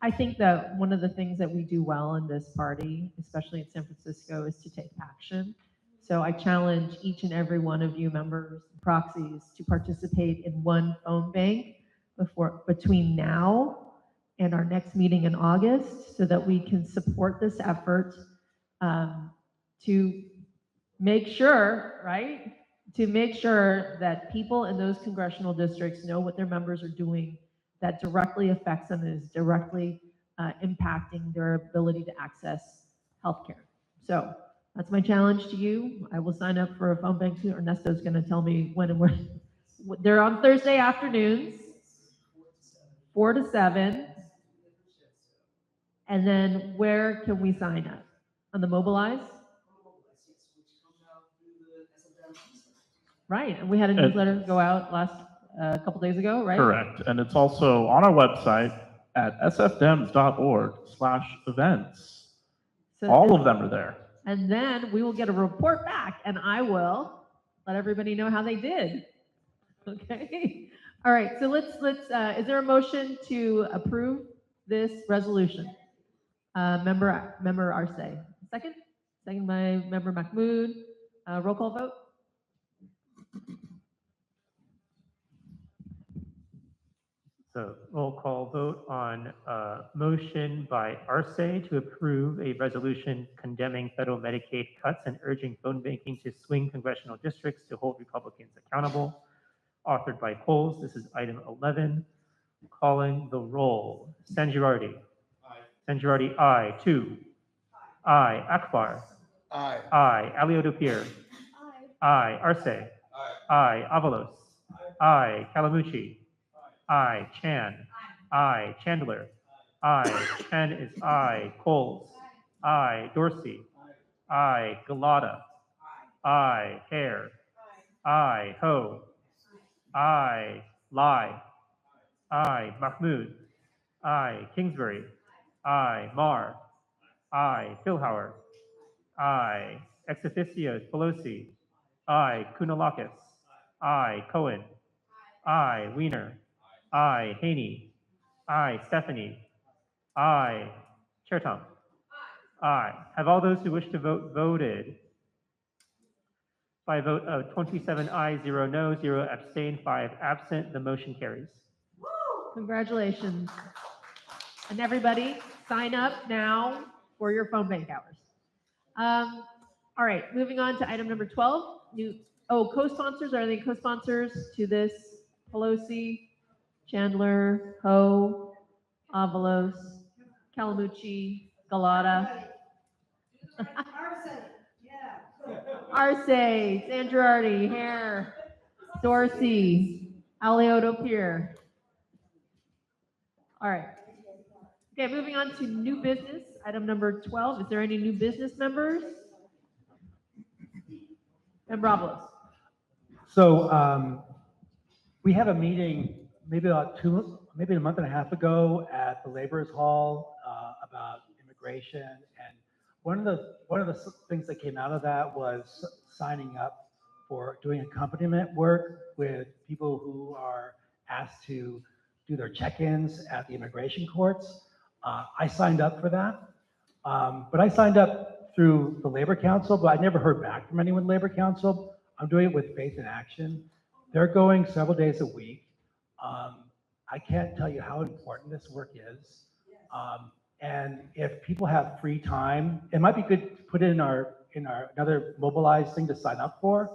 I think that one of the things that we do well in this party, especially in San Francisco, is to take action. So I challenge each and every one of you members, proxies, to participate in one phone bank between now and our next meeting in August, so that we can support this effort to make sure, right? To make sure that people in those congressional districts know what their members are doing that directly affects them and is directly impacting their ability to access healthcare. So that's my challenge to you. I will sign up for a phone bank soon. Ernesto's going to tell me when and where. They're on Thursday afternoons, 4 to 7. And then where can we sign up? On the Mobilize? Right, and we had a newsletter go out a couple days ago, right? Correct, and it's also on our website at sfdems.org/events. All of them are there. And then we will get a report back, and I will let everybody know how they did. Okay. All right. So let's. Is there a motion to approve this resolution? Member Arce. Second. Second by Member Mahmood. Roll call vote. So roll call vote on motion by Arce to approve a resolution condemning federal Medicaid cuts and urging phone banking to swing congressional districts to hold Republicans accountable. Authored by Coles. This is item 11. Calling the roll. San Girardi. Aye. San Girardi, aye. 2. Aye. Akbar. Aye. Aye. Alioto-Pierre. Aye. Aye. Arce. Aye. Aye. Avalos. Aye. Calamucci. Aye. Chan. Aye. Chandler. Aye. Chen is aye. Coles. Aye. Dorsey. Aye. Galata. Aye. Hare. Aye. Ho. Aye. Lai. Aye. Mahmood. Aye. Kingsbury. Aye. Marr. Aye. Philhauer. Aye. Ex officios Pelosi. Aye. Kounalakis. Aye. Cohen. Aye. Wiener. Aye. Haney. Aye. Stephanie. Aye. Chair Tom. Aye. Have all those who wish to vote voted? By a vote of 27 ayes, 0 noes, 0 abstain, 5 absent, the motion carries. Congratulations. And everybody, sign up now for your phone bank hours. All right, moving on to item number 12. Co-sponsors. Are there any co-sponsors to this? Pelosi, Chandler, Ho, Avalos, Calamucci, Galata. Arce, San Girardi, Hare, Dorsey, Alioto Pier. All right. Okay, moving on to new business, item number 12. Is there any new business members? And Bravo's. So we had a meeting maybe maybe a month and a half ago at the Laborers Hall about immigration, and one of the things that came out of that was signing up for doing accompaniment work with people who are asked to do their check-ins at the immigration courts. I signed up for that, but I signed up through the Labor Council, but I never heard back from anyone in Labor Council. I'm doing it with Faith in Action. They're going several days a week. I can't tell you how important this work is. And if people have free time, it might be good to put it in our another mobilized thing to sign up for.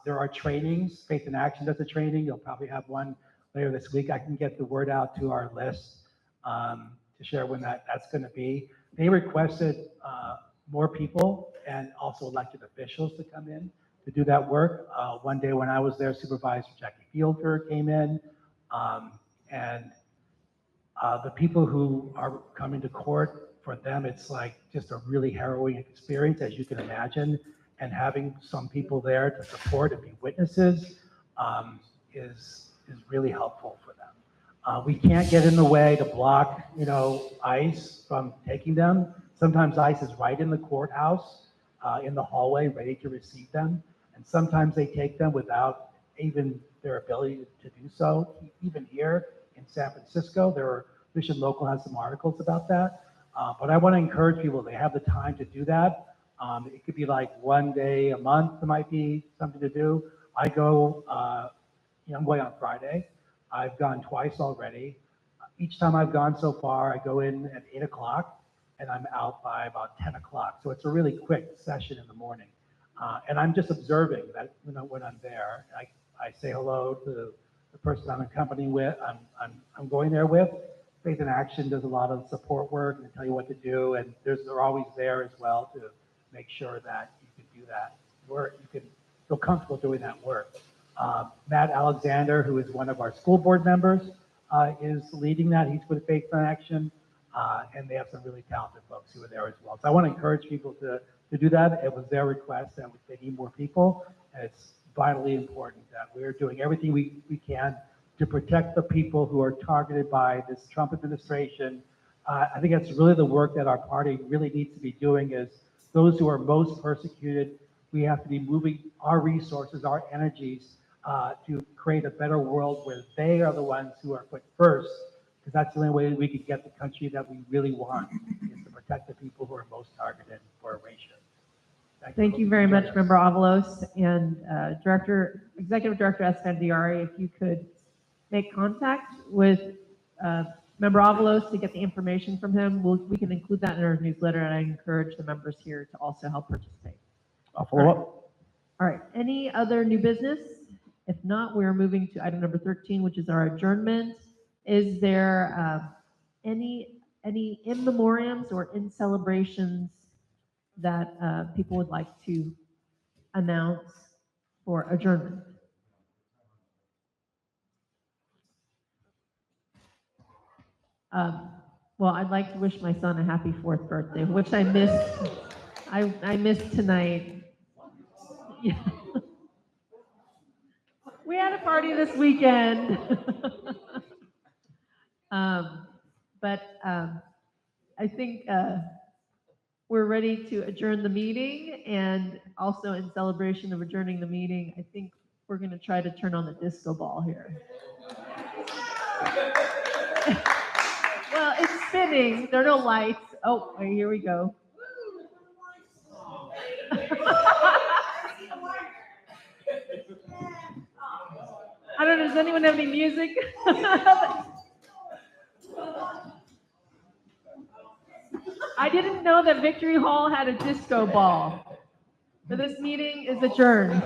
There are trainings. Faith in Action does a training. You'll probably have one later this week. I can get the word out to our list to share when that's going to be. They requested more people and also elected officials to come in to do that work. One day when I was there, Supervisor Jackie Fielder came in, and the people who are coming to court, for them, it's like just a really harrowing experience, as you can imagine, and having some people there to support and be witnesses is really helpful for them. We can't get in the way to block, ICE from taking them. Sometimes ICE is right in the courthouse, in the hallway, ready to receive them. And sometimes they take them without even their ability to do so. Even here in San Francisco, Mission Local has some articles about that. But I want to encourage people, they have the time to do that. It could be like one day a month, it might be something to do. I go, I'm going on Friday. I've gone twice already. Each time I've gone so far, I go in at 8 o'clock and I'm out by about 10 o'clock. So it's a really quick session in the morning. And I'm just observing that, when I'm there, I say hello to the person I'm accompanying with, I'm going there with. Faith in Action does a lot of support work and tell you what to do, and they're always there as well to make sure that you can do that work. You can feel comfortable doing that work. Matt Alexander, who is one of our school board members, is leading that. He's with Faith in Action, and they have some really talented folks who are there as well. So I want to encourage people to do that. It was their request that they need more people, and it's vitally important that we're doing everything we can to protect the people who are targeted by this Trump administration. I think that's really the work that our party really needs to be doing, is those who are most persecuted. We have to be moving our resources, our energies to create a better world where they are the ones who are put first, because that's the only way we can get the country that we really want, is to protect the people who are most targeted for erasure. Thank you very much, Member Avalos, and Executive Director Esfandiari. If you could make contact with Member Avalos to get the information from him, we can include that in our newsletter, and I encourage the members here to also help participate. I'll follow up. All right, any other new business? If not, we're moving to item number 13, which is our adjournment. Is there any in memoriams or in celebrations that people would like to announce for adjournment? Well, I'd like to wish my son a happy 4th birthday, which I missed. I missed tonight. Yeah. We had a party this weekend. But I think we're ready to adjourn the meeting, and also in celebration of adjourning the meeting, I think we're going to try to turn on the disco ball here. Well, it's spinning. There are no lights. Oh, here we go. I don't know, does anyone have any music? I didn't know that Victory Hall had a disco ball. So this meeting is adjourned.